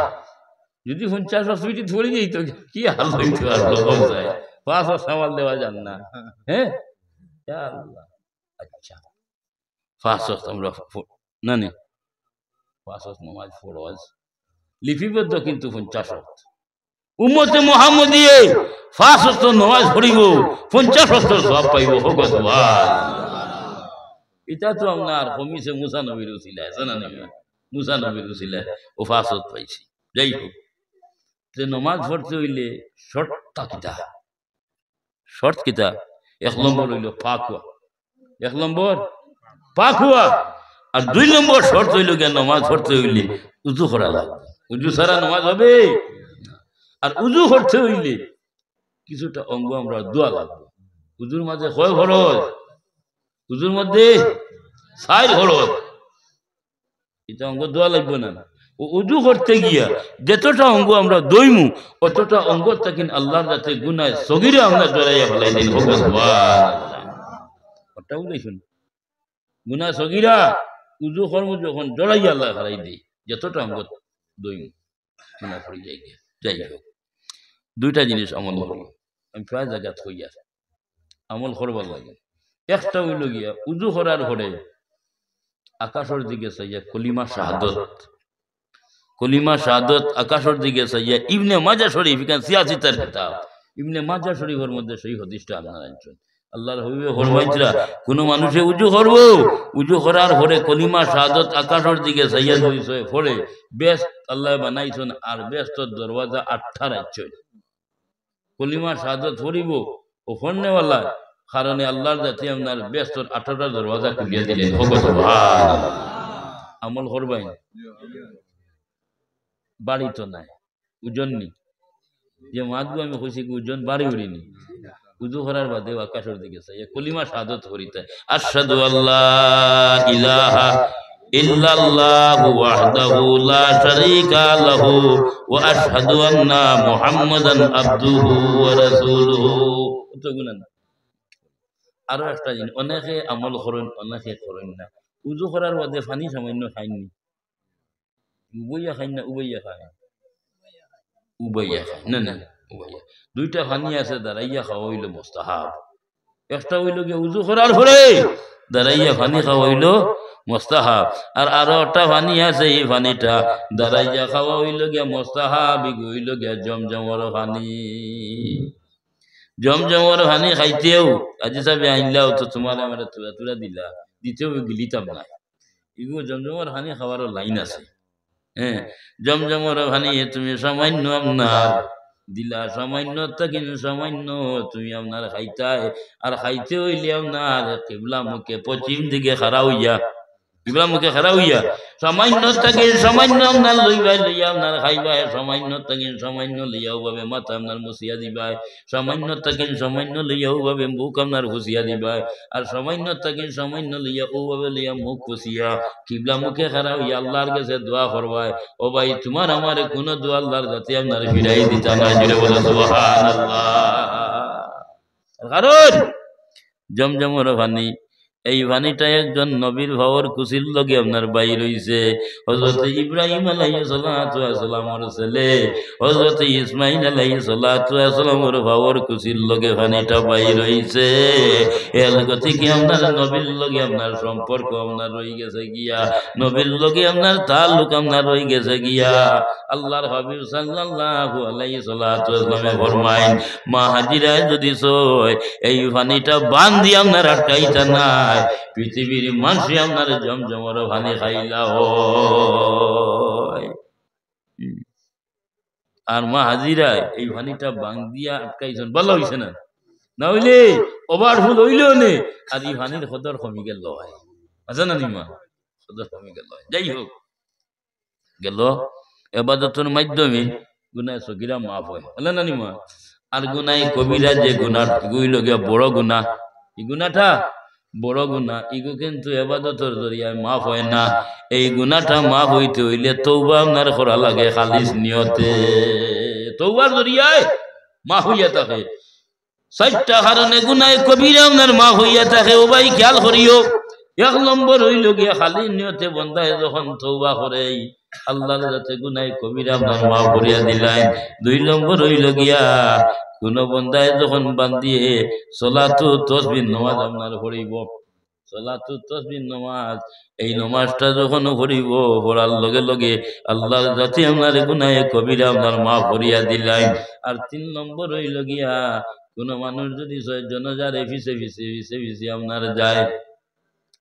যদি 50 বছর ধরে যাই তো কি হাল হইতো আর লোক যায় 5 বছর সামাল দেওয়া যান না হ্যাঁ ইয়া আল্লাহ আচ্ছা 5 বছর আমরা না 5 বছর নামাজ ফরজ লিপিবদ্ধ কিন্তু 50 বছর উম্মতে মুহাম্মদিয়ে 5 বছর নামাজ পড়িব 50 বছর সওয়াব পাইব হোক সুবহানাল্লাহ এটা তো আপনার কমিছে মুসা নবীর উসিলায় জানেন না মুসা নবীর উসিলায় ও 5 বছর পাইছি যাই হোক যে নামাজ পড়তে হইলে শর্ত কিতা 1 নম্বর হইল পাক হওয়া 1 নম্বর পাক হওয়া আর 2 নম্বর শর্ত হইল যে নামাজ পড়তে হইলে উযু করা লাগবে উযু ছাড়া নামাজ হবে আর উযু করতে হইলে কিছুটা অঙ্গ আমরা দোয়া লাগবে উযুর মাঝে কয় ফরজ উযুর মধ্যে 4 ফরজ এটা অঙ্গ দোয়া লাগবে না ও উযু করতে গিয়া যতটা অঙ্গ আমরা দইমু অতটা অঙ্গ তাকিন আল্লাহর কাছে গুনাহ সগীরা আমরা জড়াইয়া ফেলাইলেন সুবহানাল্লাহ ওটাও দেখুন গুনাহ সগীরা উযু করব যখন জড়াইয়া আল্লাহ ফেলাই দেই যতটা অঙ্গ দইমু গুনাহ পড়ে যাই হোক দুইটা জিনিস আমল করি আমি প্রায় জায়গাত হইয়া আমল করবার লাগে একটা হইল গিয়া উযু করার পরে আকাশের দিকে চাইয়া কলিমা শাহাদত আকাশের দিকে চাইয়া ইবনে মাজাহ শরীফ এখানে সিয়াসিতার কিতাব ইবনে মাজাহ শরীফের মধ্যে সেই হাদিসটা আপনারা জানেন আল্লাহর হাবিবে ফরমাইছিলেন কোন মানুষে উযু করব উযু করার পরে কলিমা শাহাদত আকাশের দিকে চাইয়া যদি পড়ে বেশ আল্লাহ বানাইছেন আর বেশতর দরওয়াজা 8টা রাখছে কলিমা শাহাদত পড়িব ও ফন্নেওয়ালা কারণে আল্লাহর জাতি আপনার বেশতর 18টা দরওয়াজা খুলিয়া দিলেন সুবহানাল্লাহ আমল করবাই বাড়ি তো নাই ওজন নি যে মাদগু আমি কইছি ওজন বাড়ি উড়িনি উযু করার বাদে আকাশের দিকে চাই কলিমা শাহাদত করিতে আশহাদু আল্লাহ ইলাহা ইল্লাল্লাহু ওয়াহদাহু লা শারীকা লাহু ওয়া আশহাদু আন্না মুহাম্মাদান আবদুহু ওয়া রাসূলুহু তো গুনাহ না আরো একটা জিনিস অনেকে আমল করেন অনেকে করেন না উযু করার বাদে পানি সামান্য খাইনি উবাইয়া খাই না উবাইয়া খায় না উবাইয়া দুইটা পানি আছে দাঁড়াইয়া খাওয়া হইল মুস্তাহাব একটা হইল গিয়ে উযু করার পরে দাঁড়াইয়া পানি খাওয়া হইল মুস্তাহাব আর আরো একটা পানি আছে এই পানিটা দাঁড়াইয়া খাওয়া হইল গিয়া মুস্তাহাব হইল গিয়া জমজমের পানি খাইতেও আজি সাহেব আইনলাও তো তোমার আমার তুলা দিলা দিতেও গিলিতাম না এগুলো জমজমের পানি খাওয়ারও লাইন আছে হ্যাঁ জমজমের পানি তুমি সামান্য আপনার দিলা সামান্য কিন্তু সামান্য তুমি আপনার খাইতাই আর খাইতে হইলে আপনার কিবলা মুখে পশ্চিম দিকে খাড়া হইয়া কিবলা মুখে খাড়া হইয়া সামান্য সামান্য আপনার লইবাই লইয়া আপনার খাইবাই সামান্য লইয়াও ভাবে মাথা আপনার মুছিয়া দিবাই সামান্য লইয়াও ভাবে মুখ আপনার খুশিয়া দিবাই আর সামান্য লইয়া ও ভাবে লইয়া মুখ খুশিয়া কিবলা মুখে খাড়া হইয়া আল্লাহর কাছে দোয়া করবাই ও ভাই তোমার আমার কোন দোয়া আল্লাহর কাছে আপনার ফিরাই দিতা না জুড়ে বলে সুবহানাল্লাহ কারণ জমজমের পানি এই পানিটা একজন নবীর ভাবর কুশির লগে আপনার বাইর হইছে। হযরত ইব্রাহিম আলাইহিস সালাতু ওয়াস সালামের ছেলে হযরত ইসমাঈল আলাইহিস সালাতু ওয়াস সালামের ভাবর কুশির লগে পানিটা বাইর হইছে। এর গতি কি আপনার নবীর লগে আপনার সম্পর্ক আপনার রই গেছে গিয়া, নবীর লগে আপনার তাল্লুক আপনার রই গেছে গিয়া। আল্লাহর হাবিব সাল্লাল্লাহু আলাইহি সাল্লাতু ওয়াস সালামে ফরমায়, মা হাজিরা যদি সয় এই পানিটা বান্ধি আপনার আটকাইতা নাই, পৃথিবীর মানুষ আপনার জমজমর পানি খাইলা হয়। আর মা হাজিরা এই পানিটা বান্ধিয়া আটকাইছেন, ভালো হইছে না? না হইলে ওভারফুল হইলেও নে আর এই পানির সদর কমি গেল হয়, আছে না নিমা? সদর কমি গেল হয়। যাই হোক গেল এবাদতের মাধ্যমে গুনাহ সগীরা মাফ হয়, বলে না নিমা? আর গুনাহ কবিরা যে গুনাহ গুই লগে বড় গুনাহ, এই গুনাহটা বড় গুনাহ, ইগো কিন্তু এবাদতের জরিয়ায় মাফ হয় না। এই গুনাহটা মাফ হইতে হইলে তওবা আপনার করা লাগে খালিস নিয়তে, তওবার জরিয়ায় মাফ হইয়া থাকে। চারটা কারণে গুনাহ কবিরা আপনার মাফ হইয়া থাকে। ও ভাই খেয়াল করিও, এক নম্বর হইল গিয়া খালি নিয়তে বন্দায় যখন তওবা করে আল্লাহর যাতে গুনাহ কবিরা আপনার মাফ করিয়া দিলেন। দুই নম্বর হইল গিয়া কোন বন্দায় যখন বান্দিয়ে সলাতু তাসবিহ নামাজ আপনার পড়িব, সলাতু তাসবিহ নামাজ, এই নামাজটা যখন পড়িব পড়ার লগে লগে আল্লাহর যাতে আপনার গুনাহ কবিরা আপনার মাফ করিয়া দিলেন। আর তিন নম্বর হইল গিয়া কোন মানুষ যদি জনজারে ফিসে ফিসে ফিসে ফিসে আপনার যায়,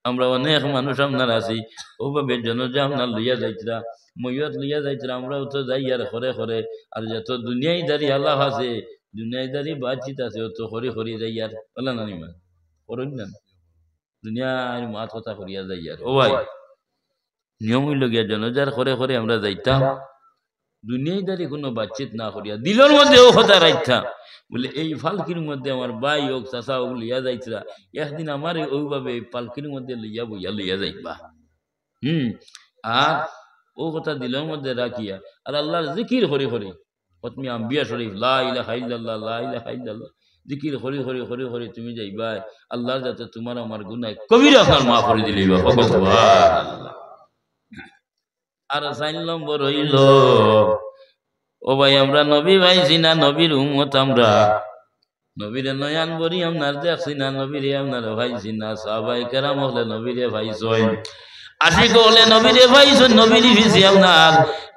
আমরা অনেক মানুষ আপনার আছি ওভাবে জনজা আপনার লইয়া যাইতরা, মইয়ত লইয়া যাইতরা, আমরাও তো যাই আর খরে খরে। আর যত দুনিয়াইদারি আল্লাহ আছে, দুনিয়াইদারি বাতচিত আছে, ও তো খরি খরি যাই আর বলে না নিমা করুন না, দুনিয়ার মাত কথা করিয়া যাই আর। ও ভাই নিয়ম হইল গিয়া জনজার খরে খরে আমরা যাইতাম, দুনিয়াইদারি কোনো বাতচিত না করিয়া দিলের মধ্যে ও কথা রাখতাম, বলে এই পালকির মধ্যে আমার ভাই হোক চাচা হোক লইয়া যাইতরা, একদিন আমার ওইভাবে পালকির মধ্যে লইয়া বইয়া লইয়া যাইবা। আর ও কথা দিলের মধ্যে রাখিয়া আর আল্লাহর জিকির হরি হরি খতমি আম্বিয়া শরীফ লা ইলাহা ইল্লাল্লাহ লা ইলাহা ইল্লাল্লাহ জিকির হরি হরি হরি হরি তুমি যাইবা, আল্লাহ যাতে তোমার আমার গুনাহ কবিরা আপনার মাফ করে দিলেইবা। সুবহানাল্লাহ। আর 4 নম্বর হইল, ও ভাই আমরা নবী ভাইছি না, নবীর উম্মত আমরা, নবীরে নয়ান বরি আপনার দেখছি না, নবীরে আপনার ভাইছি না, সাহাবায়ে কেরাম হলে নবীরে ভাইছেন, আশিক হলে নবীরে ভাইছেন, নবীর ভিসি আপনার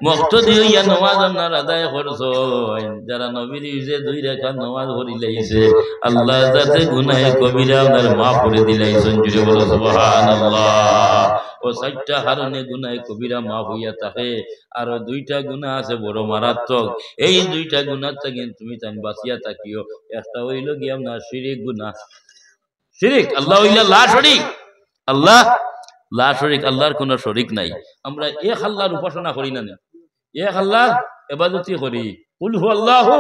মুক্তদি হইয়া নামাজ আপনার আদায় করছেন। যারা নবীর ভিসে 2 রাকাত নামাজ পড়ি লাইছে আল্লাহ যাতে গুনাহ কবিরা আপনার মাফ করে দিলাইছেন। জুড়ে বলো সুবহানাল্লাহ। ও 4টা কারণে গুনাহ কবিরা মাফ হইয়া থাকে। আর 2টা গুনাহ আছে বড় মারাত্মক, এই 2টা গুনাহ থেকে তুমি তান বাঁচিয়া থাকিও। একটা হইল গিয়া আপনার শিরিক গুনাহ, শিরিক আল্লাহ হইলা লা শরীক, আল্লাহ লা শরীক, আল্লাহর কোনো শরীক নাই। আমরা এক আল্লাহর উপাসনা করি না, এক আল্লাহর ইবাদতই করি। কুল হু আল্লাহু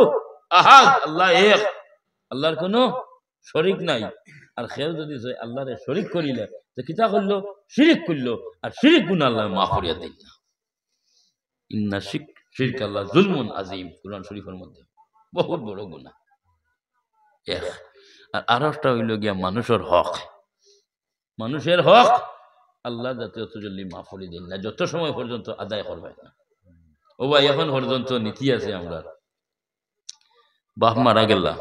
আহাদ, আল্লাহ এক, আল্লাহর কোনো শরীক নাই। আর কেউ যদি আল্লাহরে শরীক করিলে তো কিতা করলো? শিরিক করলো। আর শিরিক গুনাহ আল্লাহ মাফ করিয়া দেন না। ইন্না শিরক আল্লাহ যুলমুন আযীম, কুরআন শরীফের মধ্যে বহুত বড় গুনাহ। এক আর আরেকটা হইল গিয়া মানুষের হক, মানুষের হক আল্লাহ যাতে অত জলদি মাফ করে দেন না, যত সময় পর্যন্ত আদায় করবে না। ও ভাই এখন পর্যন্ত নীতি আছে আমরা, বাপ মারা গেলা,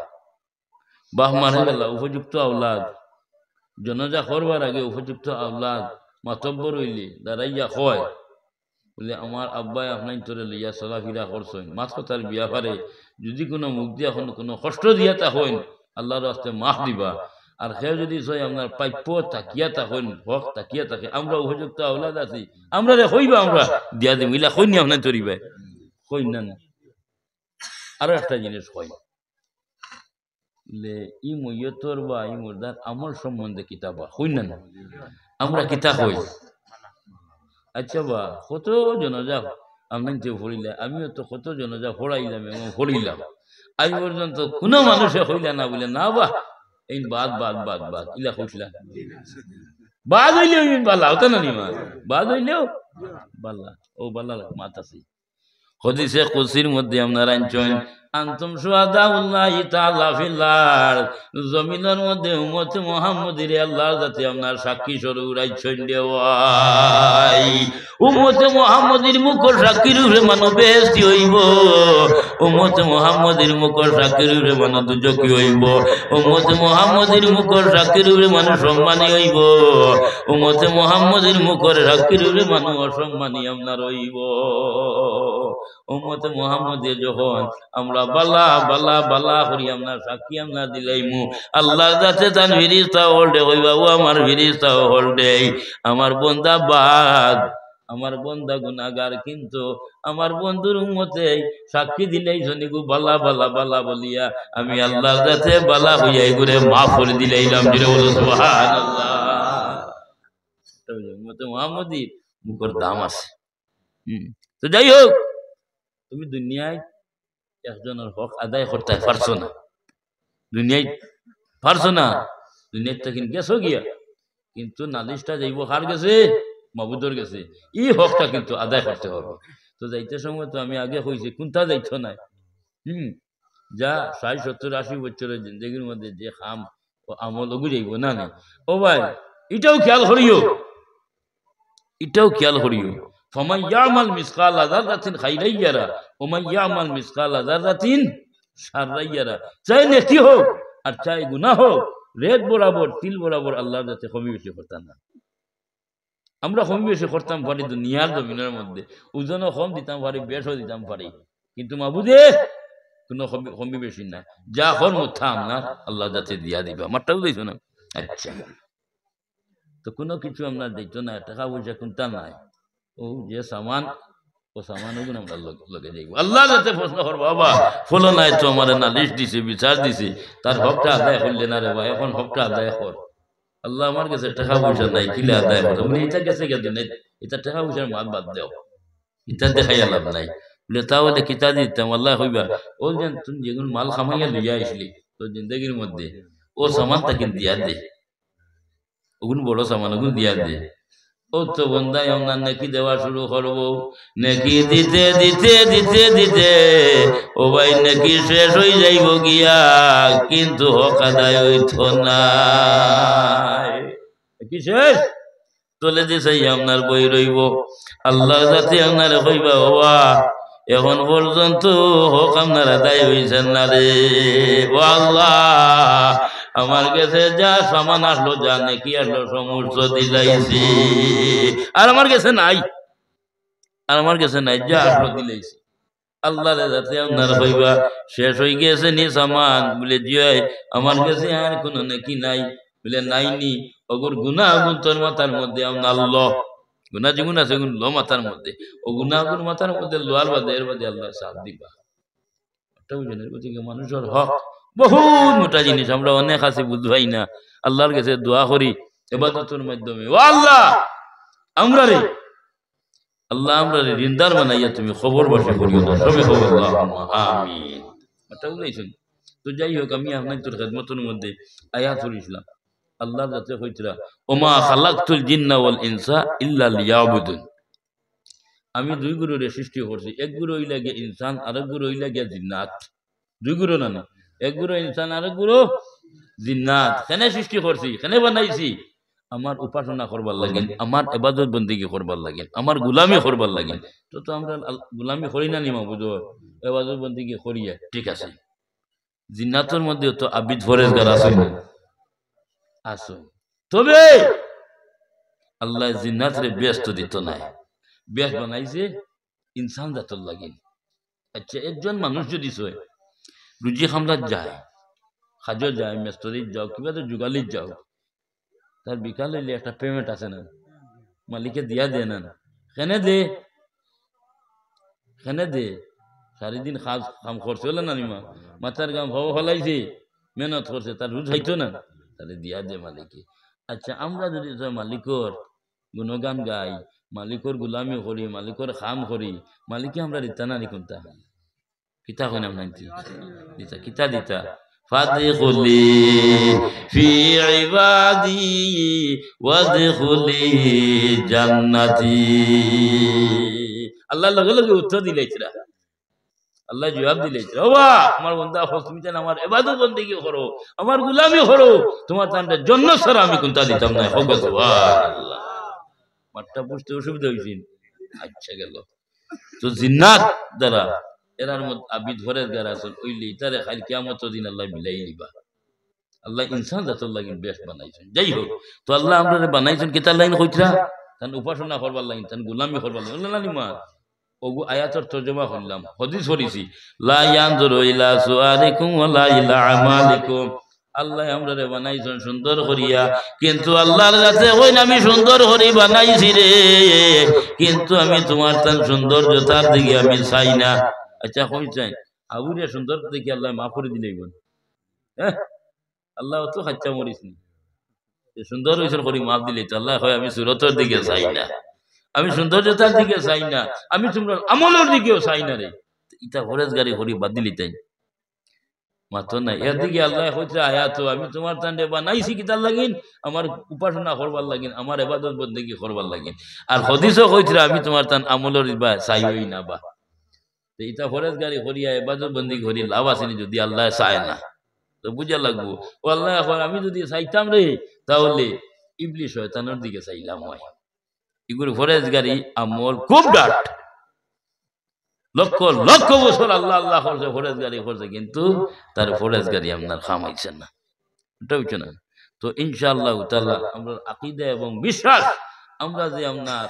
বাপ মারা গেলা, উপযুক্ত আওলাদ জনাজা করবার আগে উপযুক্ত আওলাদ মাতব্বর হইলে দাঁড়াইয়া হয় বলে আমার আব্বাই আপনার তোরে লইয়া চলাফিরা করছেন, মাত কথার বিয়া পারে যদি কোনো মুখ দিয়া কোনো কষ্ট দিয়া তা হইন আল্লাহর রাস্তায় মাফ দিবা। আর সে যদি সই আপনার প্রাপ্য তাকিয়া থাকেন, হক তাকিয়া থাকে, আমরা উপযুক্ত আওলাদ আছি, আমরা রে হইবা আমরা দিয়া দিম, ইলা হইনি আপনার তরিবা হই না। আরো একটা জিনিস হয় ই মইয়তর বা ই মুর্দার আমল সম্বন্ধে কিতাবা হই না, আমরা কিতাব হই। আচ্ছা বা কত জনজা আপনার পড়িলে, আমিও তো কত জনজা পড়াইলাম এবং পড়িলাম, আজ পর্যন্ত কোনো মানুষে হইলা না বলে না বা এই বাদ বাদ বাদ বাদ ইলা কইলা বাদ হইলেও বাল্লা হতো না নিমা, বাদ হইলেও বাল্লা ও বাল্লা মাত আছে। হদিসে কুদসির মধ্যে আপনারা আনছেন আনতুম শুহাদাউল্লাহি তাআলা ফিল আরদ, জমিনের মধ্যে উম্মতে মুহাম্মদীর আল্লাহর যাতে আপনার সাক্ষী স্বরূপ উড়াইছেন দেওয়াই। উম্মতে মুহাম্মদীর মুখর সাক্ষীর উপরে মানো বেহেশতি হইব, উম্মতে মুহাম্মদীর মুখর সাক্ষীর উপরে মানো দুজকি হইব, উম্মতে মুহাম্মদীর মুখর সাক্ষীর উপরে মানো সম্মানী হইব, উম্মতে মুহাম্মদীর মুখর সাক্ষীর উপরে মানো অসম্মানী আপনার হইব। উম্মতে মুহাম্মদে যখন আমরা বালা বালা বালা করি আপনার সাক্ষী আমরা দিলাইমু, আল্লাহ যাতে তার ফিরিস্তা হলডে ওই বাবু আমার ফিরিস্তা হলডে, আমার বন্দা বাদ, আমার বন্দা গুনাহগার, কিন্তু আমার বন্ধুর উম্মতে সাক্ষী দিলেই জনিগু বালা বালা বালা বলিয়া আমি আল্লাহ যাতে বালা হইয়াই করে মাফ করে দিলাইলাম। সুবহানাল্লাহ। উম্মতে মুহাম্মদীর মুখের দাম আছে। তো যাই হোক, তুমি দুনিয়ায় একজনের হক আদায় করতে পারছো না, দুনিয়ায় পারছো না, দুনিয়ায় থেকে গেছো গিয়া, কিন্তু নালিশটা যাইব কার গেছে? মাবুদর গেছে। এই হকটা কিন্তু আদায় করতে হবে। তো যাইতে সময় তো আমি আগে কইছি কোনটা যাইছ না, যা 60-70-80 বছরের জিন্দগির মধ্যে যে খাম ও আমল ওগু যাইব না না। ও ভাই, এটাও খেয়াল করিও, এটাও খেয়াল করিও। فمن يعمل مثقال ذرة خيرا يره ومن يعمل مثقال ذرة شرا يره। চাই নেকি হোক আর চাই গুনাহ হোক, রেত বরাবর তিল বরাবর আল্লাহর কাছে কমি বেশি করতাম না। আমরা কমি বেশি করতাম পারি দুনিয়ার জমিনের মধ্যে, ওজনও কম দিতাম পারি, বেশও দিতাম পারি, কিন্তু মাবুদে কোনো কমি বেশি না। যা হর মুথা আপনার আল্লাহ যাতে দিয়া দিবে। আমারটাও দিইছো না? আচ্ছা, তো কোনো কিছু আপনার দিত না, টাকা পয়সা কোনটা নাই, ও যে সামান ও সামান ওগুলো আমরা লগে যাইব। আল্লাহ যাতে প্রশ্ন কর, বাবা ফলো নাই তো আমার নালিশ দিছে, বিচার দিছে, তার হকটা আদায় করলে না রে ভাই, এখন হকটা আদায় কর। আল্লাহ আমার কাছে টাকা পয়সা নাই, কিলে আদায় কর? বলে এটা গেছে গেছে নাই, এটা টাকা পয়সার মাল বাদ দেও, এটা দেখাইয়া লাভ নাই। বলে তাহলে কিতা দিতাম? আল্লাহ হইবা ও যেন তুমি যেগুলো মাল খামাইয়া লইয়া আসলি তোর জিন্দগির মধ্যে, ও সামান তাকে দিয়া দে, ওগুলো বড় সামান, ওগুলো দিয়া দে। ও তো বন্দায় আপনার নেকি দেওয়া শুরু করবো, নেকি দিতে দিতে দিতে দিতে ও ভাই নেকি শেষ হয়ে যাইব গিয়া, কিন্তু হক আদায় হইত না। কি শেষ? চলে দিছে আপনার বই রইব। আল্লাহ যাতে আপনার হইবা, হওয়া এখন পর্যন্ত হক আপনার আদায় হইছেন না রে। ও আল্লাহ, আমার কাছে যা সামান আসলো, যা নেকি আসলো, সমস্ত দিলাইছি, আর আমার কাছে নাই, আর আমার কাছে নাই, যা আসলো দিলাইছি। আল্লাহ যাতে আপনার হইবা শেষ হয়ে গেছে নি সামান, বলে জিয়াই আমার কাছে আর কোনো নেকি নাই, বলে নাইনি। ওগুর গুনাহ আগুন তোর মাথার মধ্যে আপনার ল, গুনাহ যেগুন আছে ওগুন লো মাথার মধ্যে, ও গুনাহ আগুন মাথার মধ্যে লোয়ার বাদে এর বাদে আল্লাহ সাথ দিবা। ওটা বুঝেন? গতিকে মানুষের হক বহুত মোটা জিনিস, আমরা অনেক আছে বুঝবাই না। আল্লাহর কাছে দোয়া করি ইবাদতের মাধ্যমে, ও আল্লাহ আমরা রে, আল্লাহ আমরা রে রিন্দার বানাইয়া তুমি খবর বসে করিও না, সবে হোক আল্লাহুম্মা আমিন। এটা বলেছেন। তো যাই হোক, আমি আপনার তোর খেদমতের মধ্যে আয়াতুল ইসলাম আল্লাহর যাতে হইতরা, ওমা খালাকতুল জিন্না ওয়াল ইনসা ইল্লা লিয়াবুদুন। আমি দুই গুরুরে সৃষ্টি করছি, এক গুরু হইলা গিয়ে ইনসান, আরেক গুরু হইলা গিয়া জিন্নাত। দুই গুরু না না, এক গুরু ইনসান, আরেক গুরু জিন্নাত। কেন সৃষ্টি করছি, কেন বানাইছি? আমার উপাসনা করবার লাগেন, আমার ইবাদত বন্দেগী করবার লাগেন, আমার গুলামি করবার লাগেন। তো আমরা গুলামি করি না নিমা বুঝো, ইবাদত বন্দেগী করিয়া ঠিক আছে। জিন্নাতের মধ্যে তো আবিদ ফরেজগার আছে আছে, তবে আল্লাহ জিন্নাত রে ব্যস্ত দিত নাই, ব্যস্ত বানাইছে ইনসান জাতর লাগেন। আচ্ছা, একজন মানুষ যদি রুজি খামলাত যায়, খাজো যায়, মেস্তরিত যাও, কিবা তো যুগালিত যাও, তার বিকাল হইলে একটা পেমেন্ট আছে না, মালিকে দিয়া দে না, কেনে দে, কেনে দে, সারাদিন কাম করছে হলে না নিমা, মাথার গাম ভাব ফলাইছে, মেহনত করছে, তার রুজ হইতো না, তাহলে দিয়া দে মালিকে। আচ্ছা, আমরা যদি মালিকর গুণগান গাই, মালিকর গুলামি করি, মালিকর খাম করি, মালিকে আমরা দিতা না নি কোনটা? কিতা কইনাম নাইতি দিতা, কিতা দিতা? ফাদখুলি ফি ইবাদি ওয়াদখুলি জান্নাতি। আল্লাহ লগে লগে উত্তর দিলাইছিরা, আল্লাহ জবাব দিলে বাবা আমার বন্ধা তুমি যেন আমার ইবাদত বন্দেগী করো, আমার গোলামি করো, তোমার তান্ডা জন্য ছাড়া আমি কোনটা দিতাম না। হোক সুবহানাল্লাহ। মাঠটা বুঝতে অসুবিধা হয়েছে। আচ্ছা গেল তো জিন্নাত দ্বারা এরার মধ্যে আবিদ ঘরের দ্বারা আসল ওইলি তারে খালি কিয়ামত দিন আল্লাহ মিলাই নিবা। আল্লাহ ইনসান জাতর লাগিন বেশ বানাইছেন। যাই হোক তো আল্লাহ আমরা বানাইছেন কিতার লাইন কইরা তান উপাসনা করবার লাগিন, তান গোলামি করবার লাগিন। আল্লাহ নিমা ওগু আয়াতের তর্জমা করলাম, হাদিস পড়িছি, লা ইয়ানজুরু ইলা সুআরিকুম ওয়া লা ইলা আমালিকুম। আল্লাহ আমরারে বানাইছেন সুন্দর করিয়া, কিন্তু আল্লাহর কাছে কই না আমি সুন্দর করি বানাইছি রে, কিন্তু আমি তোমার তার সৌন্দর্যতার দিকে আমি চাই না। আচ্ছা কই চাই আবুরে সুন্দর দেখি আল্লাহ মাফ করে দিলেই বল। হ্যাঁ আল্লাহ তো খাচ্চা মরিস নি, সুন্দর হয়েছে করি মাফ দিলেই তো আল্লাহ হয় আমি সুরতের দিকে চাই না, আমি সৌন্দর্যতার দিকে চাই না, আমি তোমরা আমলের দিকেও চাই না রে। ইটা ফরেজ গাড়ি করি বাদ দিলি তাই মাত্র না। এর দিকে আল্লাহ হচ্ছে আয়াত আমি তোমার তান্ডে বানাইছি কিতার লাগিন আমার উপাসনা করবার লাগিন, আমার ইবাদত বন্দেগী করবার লাগিন। আর হাদিসও কইছে আমি তোমার তান আমলের বা চাইই না বা। তো ইটা ফরেজ গাড়ি করিয়া ইবাদত বন্দেগী করি লাভ আসেনি যদি আল্লাহ চায় না। তো বুঝা লাগবো ও আল্লাহ এখন আমি যদি চাইতাম রে তাহলে ইবলিস শয়তানের দিকে চাইলাম হয়। এগুলো ফরেজ গাড়ি আমল খুব ডাট, লক্ষ লক্ষ বছর আল্লাহ আল্লাহ করছে, ফরেজ গাড়ি করছে, কিন্তু তার ফরেজ গাড়ি আপনার খামাইছেন না, এটা বুঝছে না। তো ইনশাআল্লাহ তাআলা আমরা আকীদা এবং বিশ্বাস আমরা যে আপনার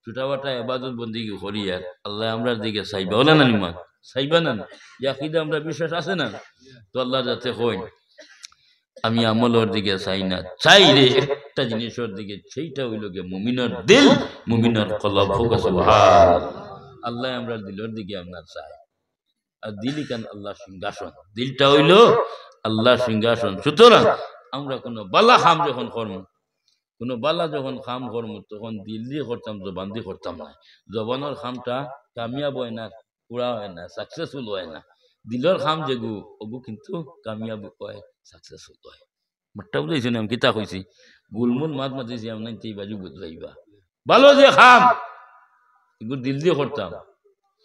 ছোটাবাটা ইবাদত বন্দেগী করি আর আল্লাহ আমরার দিকে চাইবা বলে না নিমান চাইবা না, যে আকীদা আমরা বিশ্বাস আছে না। তো আল্লাহ যাতে কই আমি আমলের দিকে চাই না, চাই রে একটা জিনিসের দিকে, সেইটা হইল গে মুমিনের দিল, মুমিনের কলব। হোক সুবহানাল্লাহ। আল্লাহ আমরা দিলের দিকে আপনার চাই, আর দিলই কেন আল্লাহ সিংহাসন, দিলটা হইল আল্লাহ সিংহাসন। সুতরাং আমরা কোনো বালা খাম যখন করম, কোনো বালা যখন খাম করম তখন দিল দিয়ে করতাম, জবান দিয়ে করতাম না। জবানের খামটা কামিয়াব হয় না, পুরা হয় না, সাকসেসফুল হয় না। দিলের খাম যেগু ওগু কিন্তু কামিয়াব হয়, সাকসেসফুল হয়। মাঠটা বুঝাইছি না কিতা কইছি, গুলমুল মাত মাতিছি আপনার এই বাজু বুঝাইবা। ভালো যে খাম এগুলো দিল দিয়ে করতাম,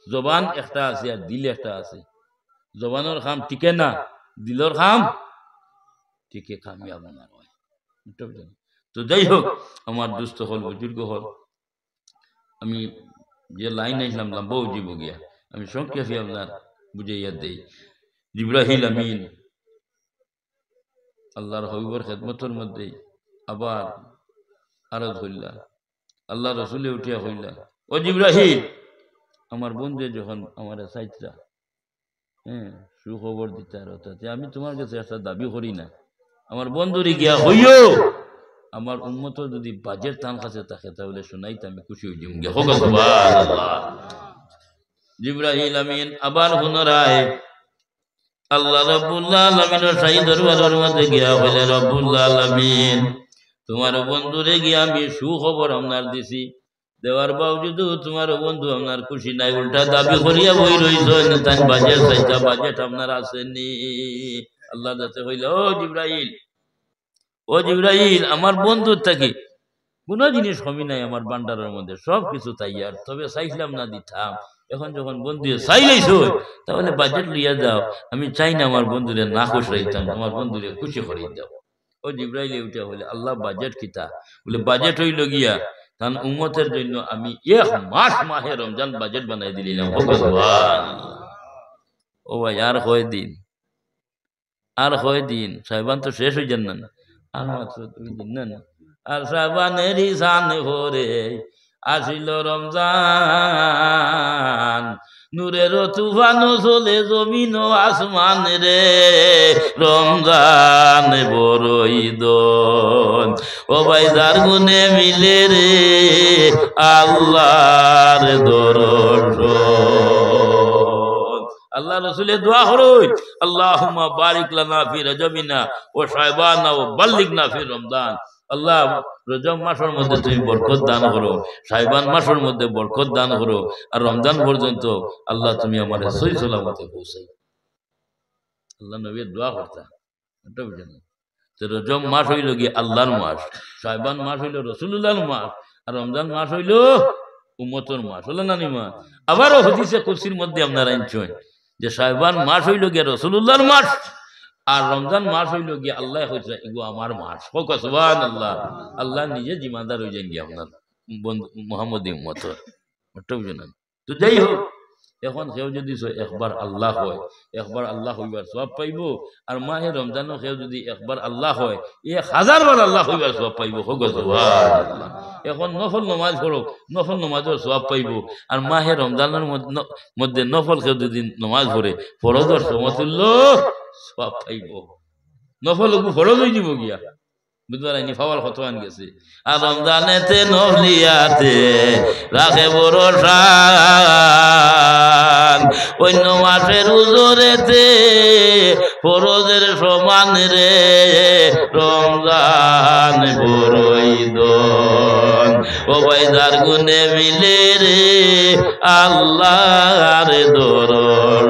জবান একটা আছে আর দিল একটা আছে। জবানের খাম টিকে না, দিলের খাম টিকে, কামিয়াব না হয়। তো যাই হোক আমার দুস্থ হল বুজুর্গ হল, আমি যে লাইন আসলাম লম্বা উজিব গিয়া, আমি সংক্ষেপে আপনার বুঝাইয়া দেই। জিবরাইল আমিন আল্লাহর হবিবর খেদমতের মধ্যে আবার আরজ হইলা, আল্লাহ রসুলে উঠিয়া হইলা, ও জিবরাইল আমার বন্ধু যখন আমার চাইতরা সুখবর দিতে আর আমি তোমার কাছে একটা দাবি করি না, আমার বন্ধুরে গিয়া হইও আমার উম্মত যদি বাজের তান কাছে থাকে তাহলে শোনাইতে আমি খুশি হই যাবো। হোক সুবহানাল্লাহ। জিবরাইল আমিন আবার পুনরায় আল্লাহ রাব্বুল আলামিনের শাহী দরবারের মধ্যে গিয়া বলে, রব্বুল আলামিন তোমার বন্ধুরে গিয়া আমি সুখবর আপনার দিছি, দেওয়ার বাবজুদু তোমার বন্ধু আপনার খুশি নাই, উল্টা দাবি করিয়া বই রইছেন তাই বাজেট চাইতা, বাজেট আপনার আসেনি। আল্লাহ যাতে হইল, ও জিবরাইল, ও জিবরাইল আমার বন্ধুর থাকি কোনো জিনিস কমি নাই আমার ভান্ডারের মধ্যে, সব কিছু তাইয়ার, তবে চাইছিলাম না দিতাম, এখন যখন বন্ধু চাইলেইছ তাহলে বাজেট লইয়া যাও, আমি চাই না আমার বন্ধুরে না খুশ রাইতাম, আমার বন্ধুরে খুশি করিয়ে দাও। ও জিবরাইলে উঠে বলে, আল্লাহ বাজেট কিতা? বলে বাজেট হইল গিয়া তার উম্মতের জন্য আমি এক মাস মাহে রমজান বাজেট বানাই দিলাম। ও ভাই আর কয়দিন, আর কয়দিন, সাহেবান তো শেষ হয়ে যান না, আর মাত্র 2 দিন না, আর সাবানেরই সান ভরে আসিল রমজান, নূরের তুফান চলে জমিন ও আসমান রে, রমজান বড়ই দন, ও ভাই যার গুনে মিলে রে আল্লাহর দরশন। আল্লাহ রসুলের দোয়া হরই, আল্লাহুম্মা বারিক লানা ফি রজবিনা ওয়া শাবানা ওয়া বাল্লিগনা ফি রমজান। আল্লাহ রজব মাসের মধ্যে তুমি বরকত দান করো, শাবান মাসের মধ্যে বরকত দান করো, আর রমজান পর্যন্ত আল্লাহ তুমি আমারে সহি সালামতে পৌঁছাই। আল্লাহ নবীর দোয়া করতা, এটা বুঝেন। তো রজব মাস হইল কি আল্লাহর মাস, শাবান মাস হইল রাসূলুল্লাহর মাস, আর রমজান মাস হইল উম্মতর মাস হলো না নিমা। আবারও হাদিসে কুরসির মধ্যে আপনারা আনছেন যে শাবান মাস হইল গিয়া রাসূলুল্লাহর মাস, আর রমজান মাস হইল গিয়া আল্লাহ কইছে এগো আমার মাস। হোক সুবহানাল্লাহ। আল্লাহ নিজে জিম্মাদার হয়ে যান গিয়া আপনার বন্ধু মুহাম্মদী উম্মতর। তো যাই হোক, এখন কেউ যদি একবার আল্লাহ হয়, একবার আল্লাহ হইবার সওয়াব পাইব। আর মাহে রমজানও কেউ যদি একবার আল্লাহ হয়, 1000 বার আল্লাহ হইবার সওয়াব পাইব। হোক সুবহানাল্লাহ। এখন নফল নমাজ পড়ুক, নফল নমাজের সওয়াব পাইব। আর মাহে রমজানের মধ্যে নফল কেউ যদি নমাজ পড়ে, ফরজের সমতুল্য সওয়াব পাইব। নফল ফরজ হয়ে যাব গিয়া, বুঝবার আইনি ফাওয়াল কতখান গেছে। আর রমজানেতে নফলিয়াতে রাখে ভরসা, অন্য মাসের উজরেতে ফরজের সমান রে, রমজান বড়ই দন। ও ভাই যার গুণে মিলে রে আল্লাহর দর্শন।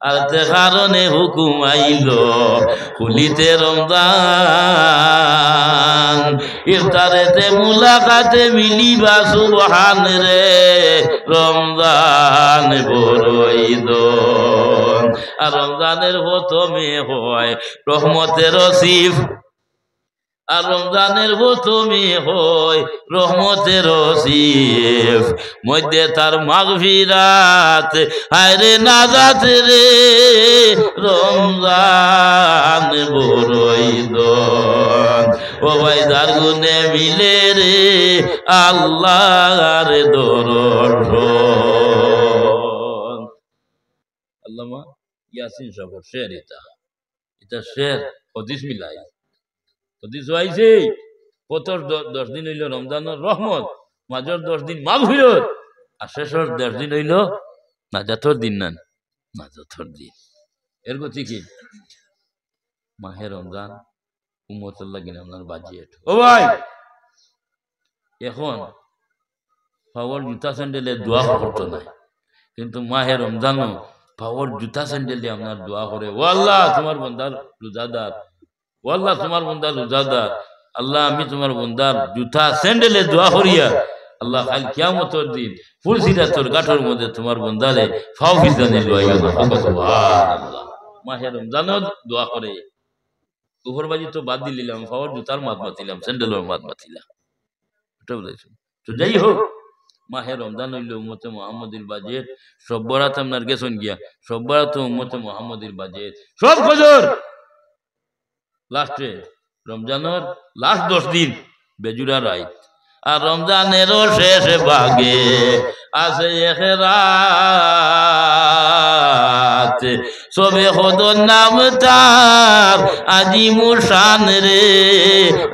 আর তে কারণে হুকুম আইল খুলিতে রমজান, ইফতারেতে মুলাকাতে মিলিবা সুবহান রে, রমজান বড়ই দন। আর রমজানের প্রথমে হয় রহমতের রসিফ, আর রমজানের প্রথমে হয় রহমতের রসিফ, মধ্যে তার মাগফিরাত হায়রে নাজাত রে, রমজান বড়ই দন। ও ভাই যার গুণে মিলে রে আল্লাহর দর্শন। আল্লামা ইয়াসিন সাহেব শের, এটা শের হাদিস মিলাই হাদিস হইছে। প্রথম 10 দিন হইল রমজানের রহমত, মাঝের 10 দিন মাগফিরাত, আর শেষের 10 দিন হইল নাজাতর দিন। না নাজাতর দিন এর গতি কি? মাহে রমজান উম্মতের লাগিন আপনার বাজেট। ও ভাই এখন পাওয়ার জুতা স্যান্ডেলে দোয়া করতো নাই, কিন্তু মাহে রমজানও পাওয়ার জুতা স্যান্ডেলে আপনার দোয়া করে, ও আল্লাহ তোমার বন্দার রোজাদার, ও আল্লাহ তোমার বন্দার রোজাদার, আল্লাহ আমি তোমার বন্দার জুতা স্যান্ডেলে দোয়া করিয়া আল্লাহ কাল কিয়ামতের দিন ফুল সিরাতের গাঠের মধ্যে তোমার বন্দারে ফাও ফিজানে লইয়া দাও। সুবহানাল্লাহ। মাহে রমজানও দোয়া করে। উপরবাজি তো বাদ দিলাম, পাওয়ার জুতার মাত মাতিলাম, স্যান্ডেলের মাত মাতিলাম, এটা বলেছি। তো যাই হোক, মাহে রমজান হইল উম্মতে মুহাম্মদীর বাজেট। সব বরাত আপনার গেছেন গিয়া, সব বরাত উম্মতে মুহাম্মদীর বাজেট, সব খজর লাস্টে রমজানের লাস্ট 10 দিন বেজুরা রাইত। আর রমজানেরও শেষ ভাগে আছে এখরাত, সবে খোদর নাম তার আজি মুশান রে,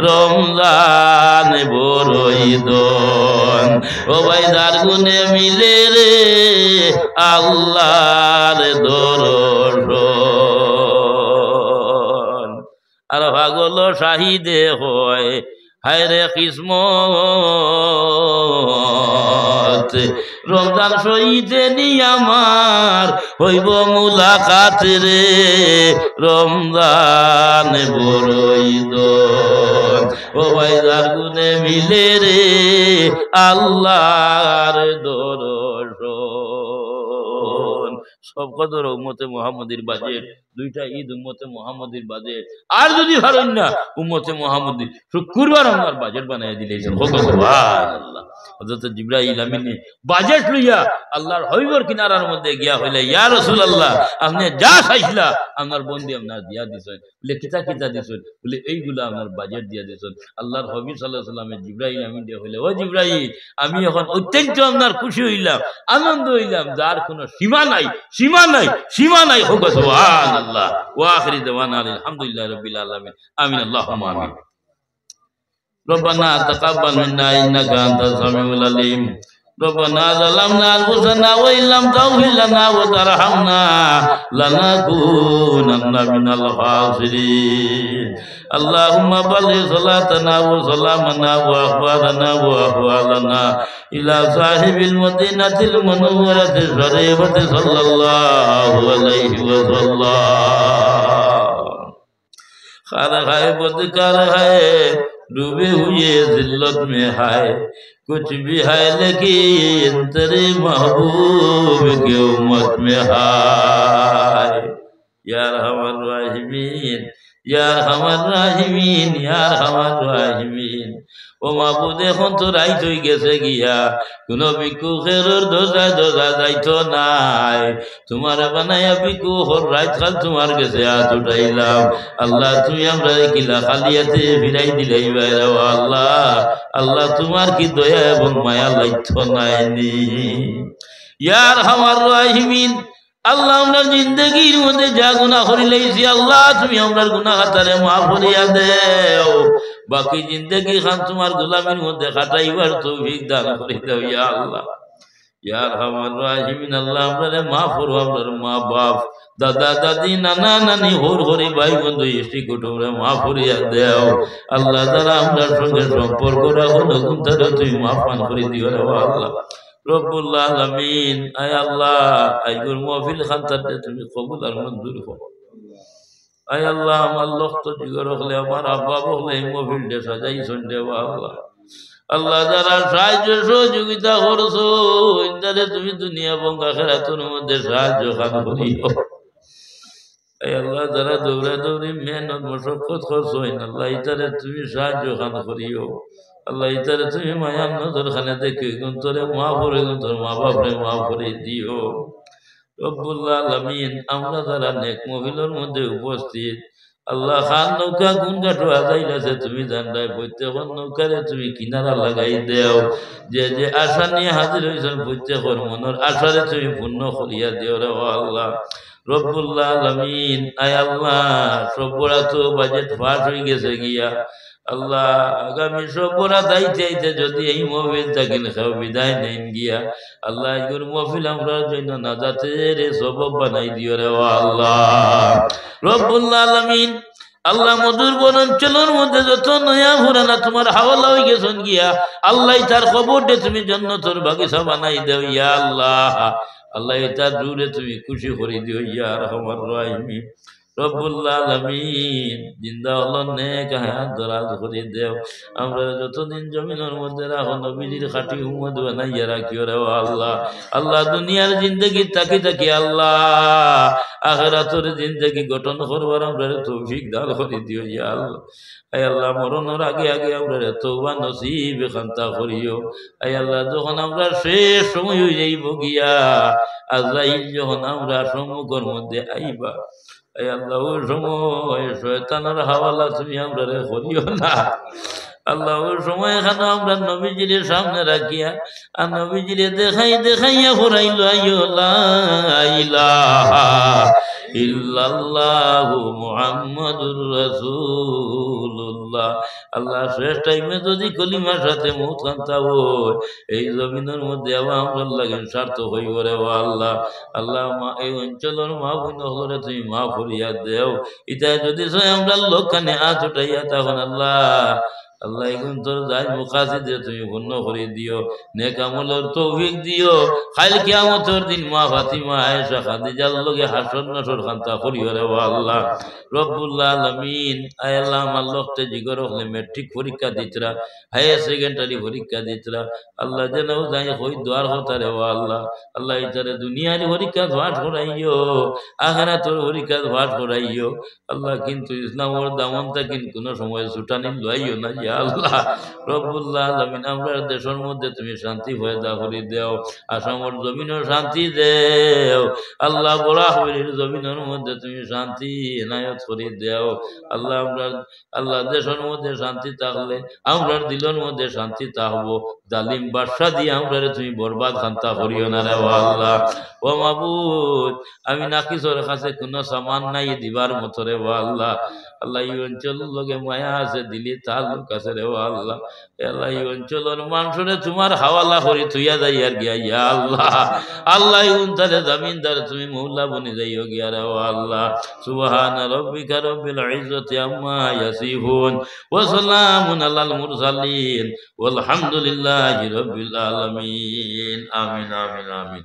রমজান বড়ই দন। ও ভাই যার গুণে মিলে রে আল্লাহর দর্শন। আর পাগল শাহিদে হয় হায়রে কিসমত, রমজান শহীদে নিয়ামার হইব মুলাকাত রে, রমজান বড়ই দন। ও ভাই যার গুণে মিলে রে আল্লাহর দর্শন। সব কদর উম্মতে মুহাম্মদীর বাজেট, 2টা ঈদ উম্মতে মুহাম্মদীর বাজেট। আর যদি পারেন না উম্মতে মুহাম্মদী শুক্রবার আপনার বাজেট বানাই দিলেছেন। সুবহানাল্লাহ। হযরত জিবরাইল আমিনে বাজেট লইয়া আল্লাহর হবিবর কিনারার মধ্যে গিয়া হইলে, ইয়া রাসূলুল্লাহ আপনি যা চাইছিলা আপনার বন্দি আপনার দিয়া দিছেন। বলে কিতা কিতা দিছেন? বলে এইগুলা আপনার বাজেট দিয়া দিছেন। আল্লাহর হবিব সাল্লাল্লাহু আলাইহি ওয়াসাল্লামে জিবরাইল আমিন দিয়ে হইলে, ও জিবরাইল আমি এখন অত্যন্ত আপনার খুশি হইলাম, আনন্দ হইলাম, যার কোনো সীমা নাই, সীমা নাই, সীমা নাই। হোক সুবহানাল্লাহ। ওয়া আখিরি দাওয়ানা আলহামদুলিল্লাহি রাব্বিল আলামিন। আমিন আল্লাহুম্মা আমিন। ربنا تقبل منا إنك أنت السميع العليم. ربنا ظلمنا أنفسنا وإن لم تغفر لنا وترحمنا لنكونن من الخاسرين. اللهم بلغ صلاتنا وسلامنا وأخبارنا وأحوالنا إلى صاحب المدينة المنورة الشريفة صلى الله عليه وسلم. खाना खाए बदकार है डूबे हुए जिल्लत में है कुछ भी है लेकिन तेरे महबूब के उम्मत में है यार हमर राहिमीन यार हमर राहिमीन यार हमर राहिमीन ও মাবুদ এখন তো রাইত হয়ে গেছে গিয়া কোন ভিক্ষুকের দোজা যাইতো নাই তোমার বানাইয়া ভিক্ষুক রাইত খাল তোমার গেছে হাত উঠাইলাম আল্লাহ তুমি আমরা কিলা খালিয়াতে ফিরাই দিলাই বাইরে আল্লাহ আল্লাহ তোমার কি দয়া এবং মায়া লাইতো নাইনি ইয়ার আমার রাহিমিন আল্লাহ আমরা জিন্দগির মধ্যে যা গুনাহ করি লাইছি আল্লাহ তুমি আমরার গুনাহ খাতারে মাফ করিয়া দেও বাকি জিন্দগি খান তোমার গোলামির মধ্যে কাটাইবার তৌফিক দান করে দাও ইয়া আল্লাহ ইয়া আরহামার রাহিমিন আল্লাহ আমরারে মাফ করো আমরার মা বাপ দাদা দাদি নানা নানি হোর হরি ভাই বন্ধু ইষ্টি কুটুমরে মাফ করিয়া দেও আল্লাহ যারা আমরার সঙ্গে সম্পর্ক রাখো নতুন তারা তুমি মাফ পান করে দিও রে আল্লাহ রব্বুল আলামিন আয় আল্লাহ আইগুর মাহফিল খানটাতে তুমি কবুল আর মঞ্জুর করো আয় আল্লাহ আমার লক্ষ জিগর হলে আমার আব্বা বলে এই মাহফিলটা সাজাইছেন দেওয়া আল্লাহ আল্লাহ যারা সাহায্য সহযোগিতা করছো ইন্দারে তুমি দুনিয়া এবং আখিরাতের মধ্যে সাহায্য খান করিও আয় আল্লাহ যারা দৌড়া দৌড়ি মেহনত মশক্কত করছো আল্লাহ ইতারে তুমি সাহায্য খান করিও আল্লাহ ইতারে তুমি মায়ার নজর খানে দেখে তোরে মা করে তোর মা বাপরে মা করে দিও রব্বুল আলামিন আমরা যারা নেক মহফিলের মধ্যে উপস্থিত আল্লাহ খান নৌকা কোন ঘাটো আজাইলাছে তুমি জানলাই প্রত্যেক নৌকারে তুমি কিনারা লাগাই দেও যে যে আশা নিয়ে হাজির হয়েছেন প্রত্যেকর মনের আশারে তুমি পূর্ণ করিয়া দেও রে আল্লাহ রব্বুল আলামিন আয় আল্লাহ সব বড়া তো বাজেট ফাঁস হয়ে গেছে গিয়া আল্লাহ আগামী সব বড়া দাইতে আইতে যদি এই মহফিল থাকেন সব বিদায় নেন গিয়া আল্লাহ এগুর মহফিল আমরার জন্য নাজাতের সবব বানাই দিও রে আল্লাহ রব্বুল আলামিন আল্লাহ মধুর বনাঞ্চলের মধ্যে যত নয়া ফুরানা তোমার হাওয়ালা হয়ে গেছেন গিয়া আল্লাহ তার খবর দে তুমি জান্নাতের বাগিচা বানাই দেও ইয়া আল্লাহ আল্লাহ তার দূরে তুমি খুশি করে দিও ইয়া রহমান রাহিম রব্বুল আলামিন জিন্দা হলো নেক হায়াত দরাজ করে দেও আমরা যতদিন জমিনের মধ্যে রাখো নবীজির খাঁটি উম্মত বানাইয়া রাখিও রে আল্লাহ আল্লাহ দুনিয়ার জিন্দগি তাকি তাকি আল্লাহ আখিরাতের জিন্দগি গঠন করবার আমরা তৌফিক দান করে দিও ইয়া আল্লাহ আয় আল্লাহ মরণের আগে আগে আমরা তওবা নসিব খান্তা করিও আয় আল্লাহ যখন আমরা শেষ সময় হয়ে যাইব গিয়া আজরাইল যখন আমরা সম্মুখের মধ্যে আইবা আয় আল্লাহ ওই সময় শয়তানের হাওয়ালা তুমি আমরা করিও না আল্লাহ ওই সময় এখানে আমরা নবীজির সামনে রাখিয়া আর নবীজিরে দেখাইয়া ঘুরাইল লা ইলাহা ইল্লাল্লাহু মুহাম্মাদুর রাসূলুল্লাহ আল্লাহ শেষ টাইমে যদি কলিমার সাথে মৌত কান্তা হয় এই জমিনের মধ্যে আমরা লাগেন স্বার্থ হইব রে আল্লাহ আল্লাহ এই অঞ্চলের মা বোন হলে তুমি মা ফরিয়া দেও ইটা যদি আমরা লোকখানে হাত উঠাইয়া তখন আল্লাহ আল্লাহ এখন তোর যাই মুখাসি দিয়ে তুমি পূর্ণ করে দিও নেক আমলের তৌফিক দিও কাল কিয়ামতের দিন মা ফাতিমা আয়েশা খাদিজার লগে হাসর নাসর খান্তা করিও রে আল্লাহ রব্বুল আলামিন আয় আল্লাহ আমার লোকতে জিগর হলে মেট্রিক পরীক্ষা দিতরা হায়ার সেকেন্ডারি পরীক্ষা দিতরা আল্লাহ যেন যাই হই দোয়ার হতা রে আল্লাহ আল্লাহ ইতারে দুনিয়ার পরীক্ষা ভাট করাইও আখিরাতের পরীক্ষা ভাট করাইও আল্লাহ কিন্তু ইসলামের দামনটা কিন্তু কোনো সময় ছুটানি লইও না আল্লাহ রব্বুল আলামিন আমরা দেশের মধ্যে তুমি শান্তি পয়দা করে দাও আসামের জমিনও শান্তি দেও আল্লাহ বরাহবের জমিনের মধ্যে তুমি শান্তি এনায়ত করে দাও আল্লাহ আমরা আল্লাহ দেশের মধ্যে শান্তি থাকলে আমরা দিলের মধ্যে শান্তি থাকবো জালিম বাদশা দিয়ে আমরা তুমি বরবাদ খান্তা করিও না রে আল্লাহ ও মাবুদ আমি নাকিসের কাছে কোনো সামান নাই দিবার মতো রে আল্লাহ আল্লাহ এই অঞ্চলের লগে মায়া আছে দিলি তার লোক আছে রে আল্লাহ আল্লাহ এই অঞ্চলের মানুষরে তোমার হাওয়ালা করি থুইয়া যাই আর গিয়া ইয়া আল্লাহ আল্লাহ উনতারে জামিনদার তুমি মৌলা বনি যাইও গিয়া রে আল্লাহ সুবহান রাব্বিকা রাব্বিল ইজ্জাতি আম্মা ইয়াসিফুন ওয়া সালামুন আলাল মুরসালিন ওয়াল হামদুলিল্লাহি রাব্বিল আলামিন আমিন আমিন আমিন